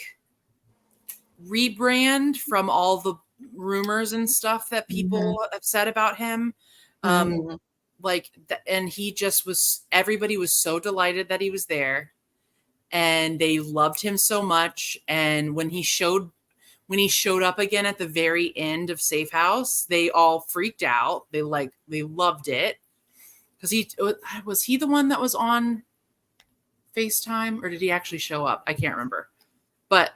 rebrand from all the rumors and stuff that people have said about him. And he just was, everybody was so delighted that he was there, and they loved him so much. And when he showed up again at the very end of Safe House, they all freaked out. They loved it, because was he the one that was on FaceTime, or did he actually show up? I can't remember, but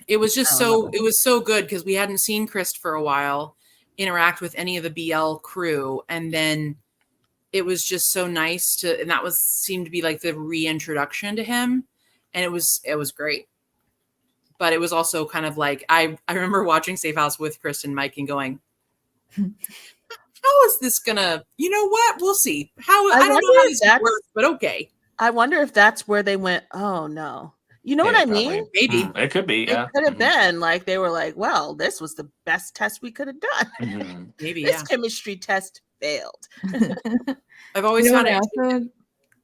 it was just it was so good, because we hadn't seen Chris for a while interact with any of the BL crew, and then it was just so nice and that seemed to be like the reintroduction to him, and it was great. But it was also kind of like, I remember watching Safe House with Chris and Mike and going, how is this gonna, you know what? We'll see. I don't know how this works, but okay. I wonder if that's where they went, oh no. You know what I mean? Maybe. It could be, It could have been like, they were like, well, this was the best test we could have done. Maybe, this chemistry test failed. I've always found it.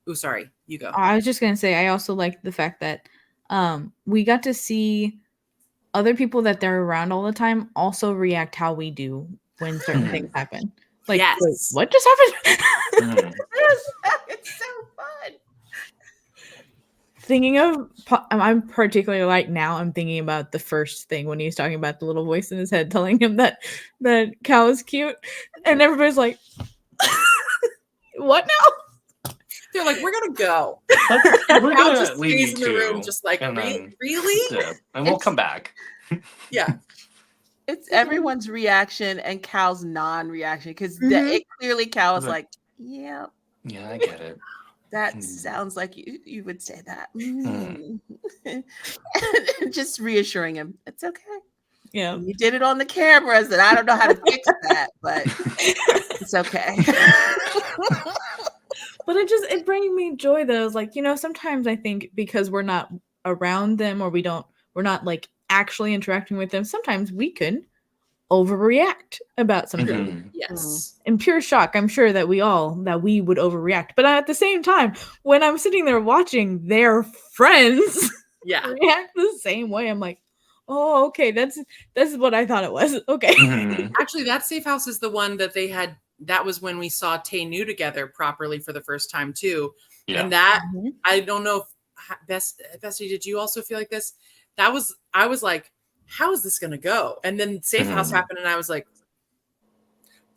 Oh, sorry. You go. I was just going to say, I also like the fact that we got to see other people that they're around all the time also react how we do when certain things happen. Like, yes. Wait, what just happened? It's so fun. Thinking of, I'm particularly like now, I'm thinking about the first thing when he's talking about the little voice in his head telling him that Cal is cute, and everybody's like, what now? They're like, we're gonna go. We're gonna just leave stays in the room, just like, really? Yeah, and we'll come back. Yeah. It's everyone's reaction and Cal's non-reaction, because clearly Cal was like, yeah. Yeah, I get it. That sounds like you would say that. Just reassuring him, it's okay. Yeah. You did it on the cameras, and I don't know how to fix that, but it's okay. But it brings me joy though. It's like, sometimes I think because we're not around them, or we're not like actually interacting with them, sometimes we could overreact about something. Yes. In pure shock, I'm sure that we would overreact. But at the same time, when I'm sitting there watching their friends react the same way, I'm like, oh, okay, that's what I thought it was. Okay. Actually, that Safe House is the one that they had. That was when we saw Tay New together properly for the first time too. Yeah. And that, I don't know if Bestie, did you also feel like this? I was like, how is this going to go? And then Safe House happened, and I was like,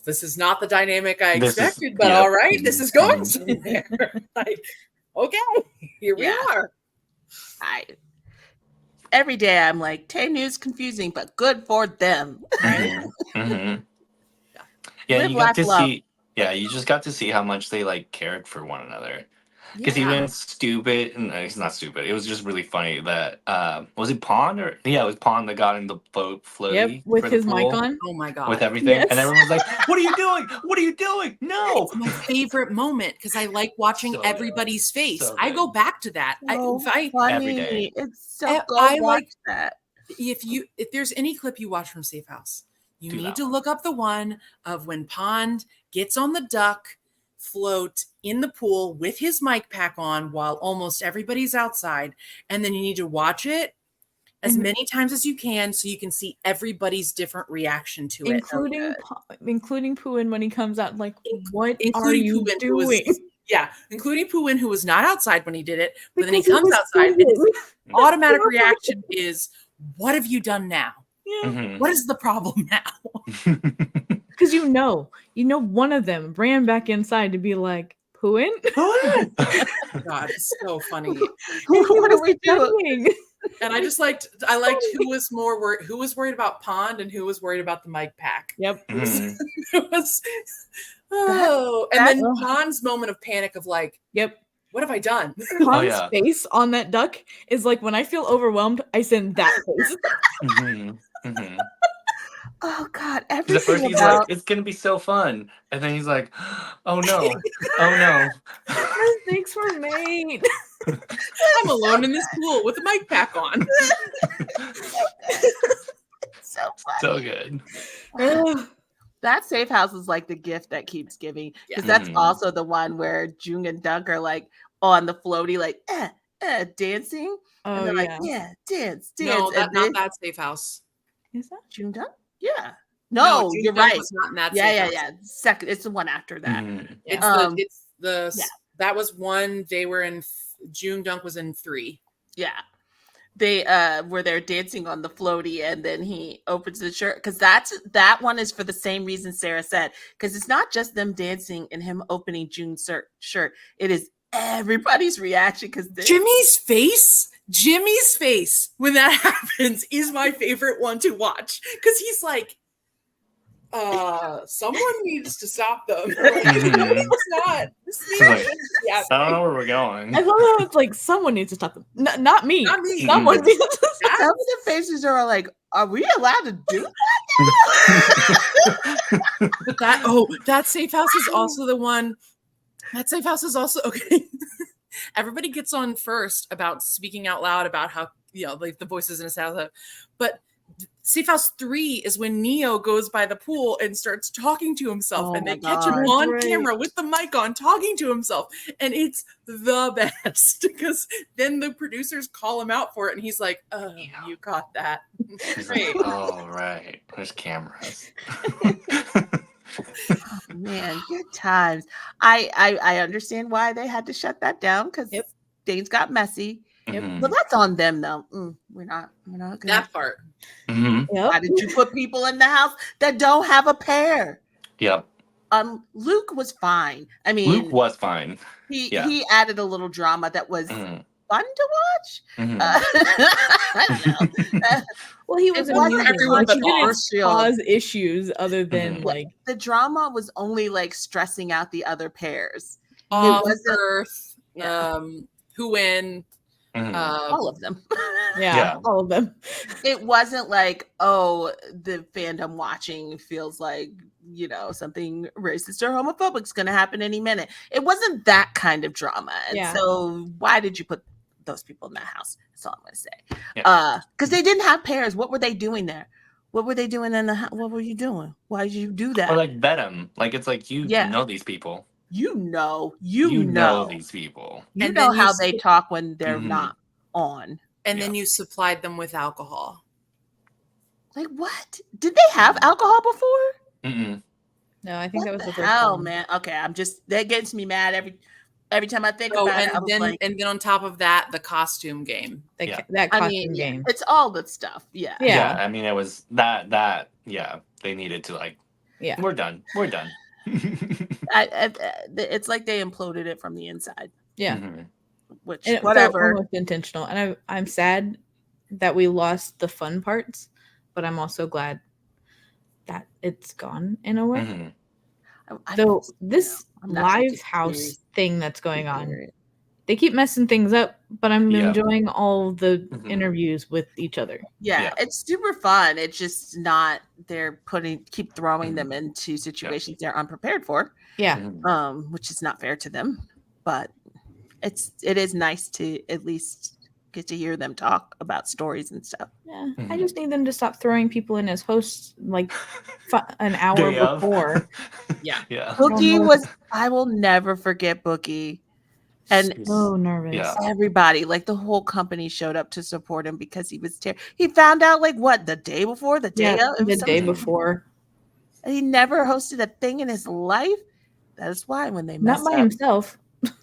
this is not the dynamic I expected, but all right, this is going somewhere. Like, okay, here we are. every day I'm like, Taenu's confusing, but good for them. Yeah, Live, you got laugh, to love. see. Yeah, you just got to see how much they like cared for one another. Because even stupid, and it's not stupid. It was just really funny that was it Pond or it was Pond that got in the floaty with for the his mic pool on. Oh my god! with everything, Yes. and everyone was like, "What are you doing? What are you doing? No!" It's my favorite moment because I like watching So everybody's face. So I go good. back to that. So Every funny. It's so go I watch like that. if there's any clip you watch from Safe House, you Do need that to one. look up the one of when Pond gets on the duck float in the pool with his mic pack on while almost everybody's outside, and then you need to watch it as many times as you can so you can see everybody's different reaction to it, including Pooin when he comes out. Like, what are including you Pooin, doing? including Pooin, who was not outside when he did it, but then he Because comes was outside and his automatic Yeah. reaction is, "What have you done now? Yeah. What is the problem now?" Because one of them ran back inside to be like, Pooin? God, it's so funny. What are we doing? And I liked who was worried about Pond and who was worried about the mic pack. Yep. It was, and then Pond's moment of panic of like, yep. What have I done? Pond's face on that duck is like, when I feel overwhelmed, I send that face. Oh God! The first he's like, "It's gonna be so fun," and then he's like, "Oh no, oh no." Mistakes were made. I'm alone in this pool with a mic pack on. So funny. So good. That Safe House is like the gift that keeps giving, because that's also the one where Jung and Dunk are like on the floaty, like dancing. Oh, and they're like, dance. No, not that Safe House. Is that Jung Dunk? Yeah. No, you're Dunk right. was not in that Yeah. Safe House. Second, it's the one after that. That was one. They were in. June Dunk was in 3. Yeah. They where they're dancing on the floaty, and then he opens the shirt, because that one is for the same reason Sarah said, because it's not just them dancing and him opening June's shirt. It is everybody's reaction, because Jimmy's face when that happens is my favorite one to watch, because he's like, someone needs to stop them. It's not. I don't know where we're going. I love how it's like, someone needs to stop them. Not me. Someone needs to stop. Some of the faces are like, are we allowed to do that? But that Safe House is also the one. That Safe House is also okay. Everybody gets on first about speaking out loud about how, like the voices in his house, but Safe House 3 is when Neo goes by the pool and starts talking to himself, and they catch him on camera with the mic on talking to himself, and it's the best, because then the producers call him out for it, and he's like, "Oh, you caught that." Like, oh, right. There's cameras. Oh, man, good times. I understand why they had to shut that down, because things got messy. But that's on them, though. We're not gonna that part. Why did you put people in the house that don't have a pair? Yep. Luke was fine. I mean, Luke was fine. He added a little drama that was fun to watch. I don't know. Well, he was everyone but he didn't cause issues other than like the drama was only like stressing out the other pairs. It was Earth, Huin, all of them. All of them. It wasn't like, oh, the fandom watching feels like, something racist or homophobic is going to happen any minute. It wasn't that kind of drama. And so why did you put those people in that house? That's all I'm going to say. Because they didn't have pairs. What were they doing there? What were they doing in the house? What were you doing? Why did you do that? Or like vet them. Like, it's like, you know these people. You know these people. You know how they talk when they're not on. And then you supplied them with alcohol. Like, what? Did they have alcohol before? No, I think that was the first hell, one. man. Okay, that gets me mad every time I think about it. And then on top of that, the costume game. That costume game. It's all the stuff. Yeah. I mean, it was that. They needed to we're done. It's like they imploded it from the inside. Yeah. Which and whatever. almost intentional. And I'm sad that we lost the fun parts, but I'm also glad that it's gone in a way. Though this live house thing that's going on, they keep messing things up, but I'm enjoying all the interviews with each other. Yeah, it's super fun. It's just not they're keep throwing them into situations they're unprepared for. Yeah. Which is not fair to them. But it is nice to at least get to hear them talk about stories and stuff. Yeah. I just need them to stop throwing people in as hosts like an hour before. Yeah. Boogie was I will never forget Boogie. And so nervous. Everybody, like the whole company, showed up to support him because he was he found out like what the day before, the day before. And he never hosted a thing in his life. That's why when they not by himself.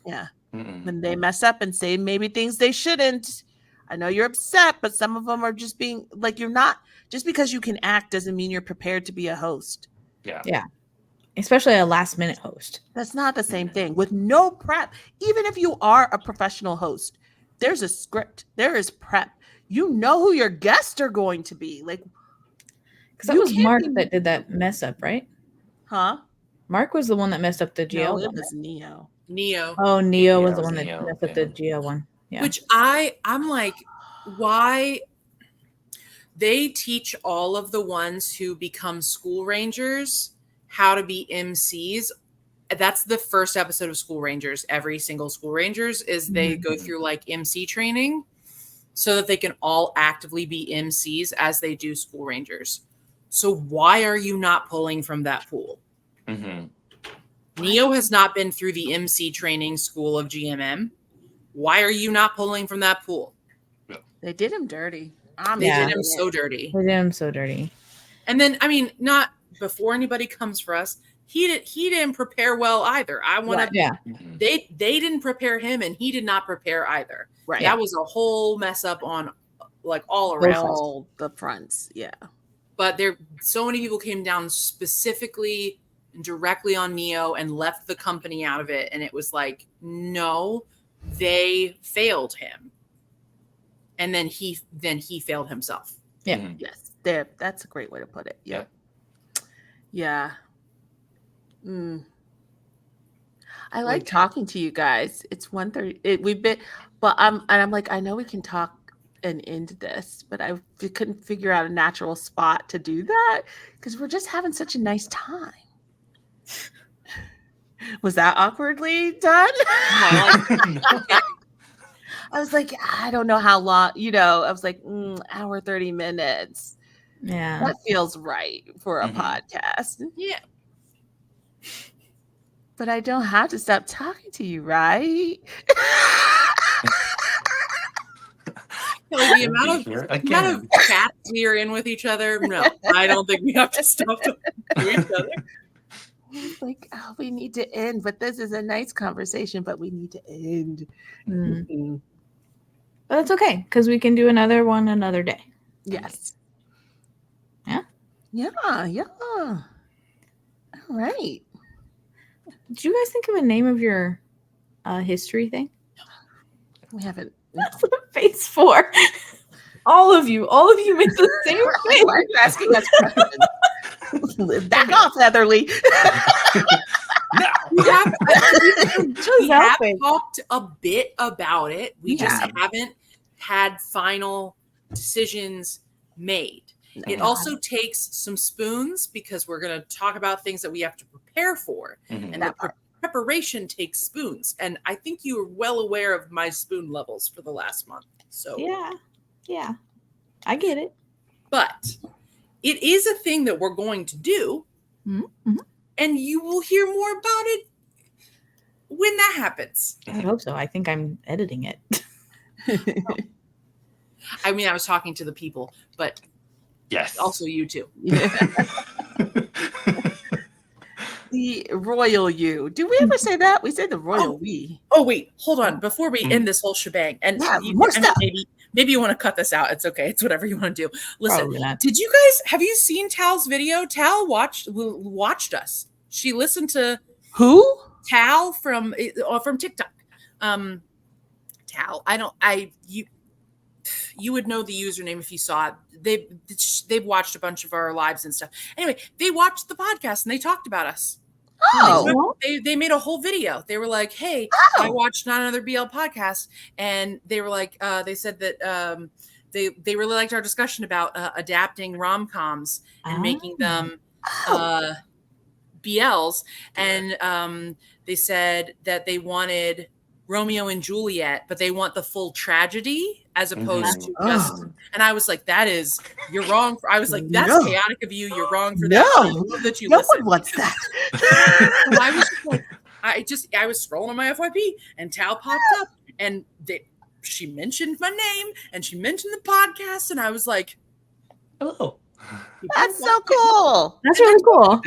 Yeah, when they mess up and say maybe things they shouldn't. I know you're upset, but some of them are just being like you're not. Just because you can act doesn't mean you're prepared to be a host. Yeah. Especially a last minute host. That's not the same thing. With no prep, even if you are a professional host, there's a script. There is prep. You know who your guests are going to be. Like, because that was Mark that did that mess up, right? Huh? Mark was the one that messed up the GL. No, it was Neo. Oh, Neo was the one that messed up the GL one. Yeah. Which I'm like, why? They teach all of the ones who become school rangers how to be MCs. That's the first episode of School Rangers. Every single School Rangers is they go through like MC training so that they can all actively be MCs as they do School Rangers. So why are you not pulling from that pool? Neo has not been through the MC training school of GMM. Why are you not pulling from that pool? They did him dirty. They did him so dirty. They did him so dirty. And then, I mean, not before anybody comes for us, he didn't prepare well either. I want to. Yeah. They didn't prepare him, and he did not prepare either. Right. That was a whole mess up on like all around all the fronts. Yeah. But so many people came down specifically and directly on Neo and left the company out of it, and it was like, no, they failed him, and then he failed himself. Yeah. Yes. That's a great way to put it. Yeah. Yeah. I like talking to you guys. It's 1:30. We've been, but I'm like, I know we can talk and end this, but I couldn't figure out a natural spot to do that because we're just having such a nice time. Was that awkwardly done? I was like, I don't know how long, I was like, hour 30 minutes. Yeah. That feels right for a podcast. Yeah. But I don't have to stop talking to you, right? The amount of chats we are in with each other, no, I don't think we have to stop talking to each other. It's like, oh, we need to end, but this is a nice conversation, but we need to end. But it's okay, because we can do another one another day. Yes. Yeah? Yeah. All right. Did you guys think of a name of your history thing? We haven't. That's what the face for. All of you made the same thing. Why are you asking us questions? Back off, Heatherly. We have talked a bit about it. We just haven't had final decisions made. It also takes some spoons because we're going to talk about things that we have to prepare for. And that preparation takes spoons. And I think you are well aware of my spoon levels for the last month. So yeah, I get it. But it is a thing that we're going to do. And you will hear more about it when that happens. I hope so. I think I'm editing it. I mean, I was talking to the people, but yes, also you too. The royal you. Do we ever say that? We say the royal we. Oh, wait. Hold on. Before we end this whole shebang, and more stuff. Maybe you want to cut this out. It's okay. It's whatever you want to do. Listen, have you seen Tal's video? Tal watched us. She listened to who? Tal from TikTok. Tal, you would know the username if you saw it. They've watched a bunch of our lives and stuff. Anyway, they watched the podcast and they talked about us. Oh, they made a whole video. They were like, "Hey, I watched Not Another BL podcast," and they were like, they said that they really liked our discussion about adapting rom-coms and making them BLs, and they said that they wanted Romeo and Juliet, but they want the full tragedy as opposed to just. And I was like, you're wrong. I was like, that's chaotic of you. You're wrong for that. I love that you listen. One wants that. So I was just like, I was scrolling on my FYP and Tal popped up and she mentioned my name and she mentioned the podcast and I was like, oh. That's so cool. That's really cool.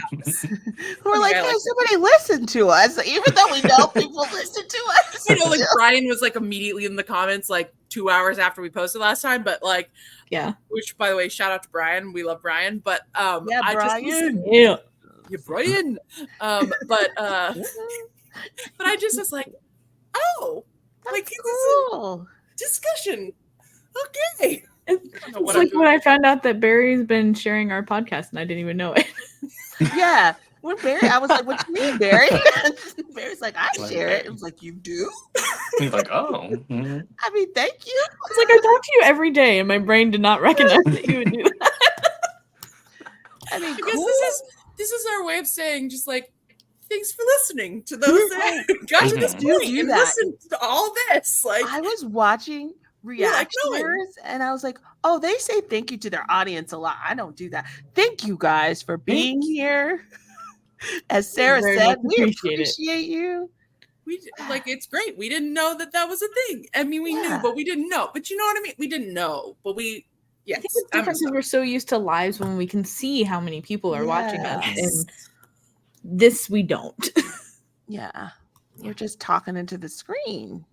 We're like, hey, somebody listen to us, even though we know people listen to us. You know, like Brian was like immediately in the comments like 2 hours after we posted last time, but like, yeah. Which, by the way, shout out to Brian. We love Brian, but yeah, Brian. Yeah, Brian. But I just was like, oh, like cool discussion. Okay. It's like when I found out that Barry's been sharing our podcast and I didn't even know it. Yeah. When Barry, I was like, what you mean, Barry? Barry's like, I share it. It was like, you do? He's like, oh. I mean, thank you. It's like I talk to you every day and my brain did not recognize that you would do that. I mean, cool. This is our way of saying just like, thanks for listening to those that got to this point and listen to all this. Like I was watching reactions and I was like, oh, they say thank you to their audience a lot. I don't do that. Thank you guys for being here. As Sarah said, we appreciate you. We like it's great. We didn't know that was a thing. I mean, we knew, but we didn't know. But you know what I mean? We didn't know, but we I think it's different because we're so used to lives when we can see how many people are watching us, and this we don't. Yeah, you're just talking into the screen.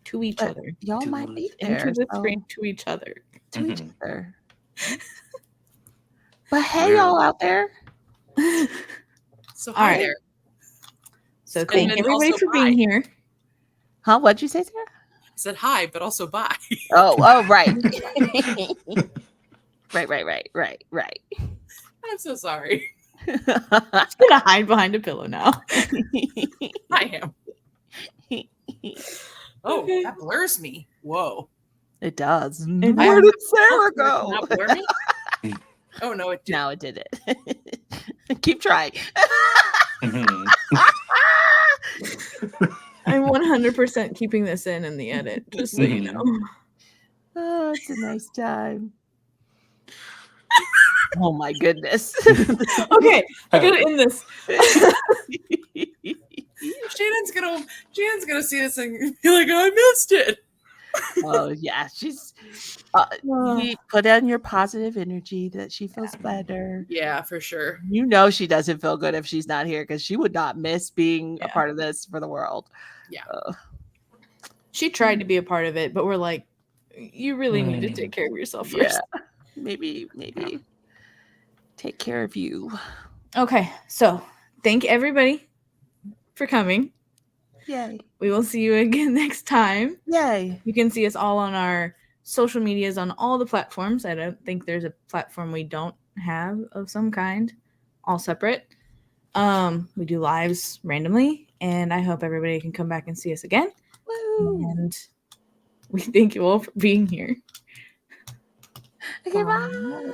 To each other. Y'all might be there. Into the screen to each other. To each other. But hey, y'all out there. So hi there. So thank everybody for being here. Huh? What'd you say, Sarah? I said hi, but also bye. Oh, right. Right. I'm so sorry. I'm gonna hide behind a pillow now. I am. Oh, that blurs me. Whoa. It does. And where did Sarah go? Not blur me? Oh, no, it didn't. No, it didn't. Keep trying. I'm 100% keeping this in the edit, just so you know. Oh, it's a nice time. Oh my goodness. Okay, I gotta end this. Shannon's gonna see this and be like, I missed it. Oh yeah, she's you put on your positive energy that she feels better. Yeah, for sure. You know she doesn't feel good if she's not here because she would not miss being a part of this for the world. Yeah. She tried to be a part of it, but we're like, you really need to take care of yourself first. Yeah. Maybe take care of you. Okay, so thank everybody for coming. Yay. We will see you again next time. Yay. You can see us all on our social medias on all the platforms. I don't think there's a platform we don't have of some kind, all separate. We do lives randomly, and I hope everybody can come back and see us again. Woo. And we thank you all for being here. Okay, bye.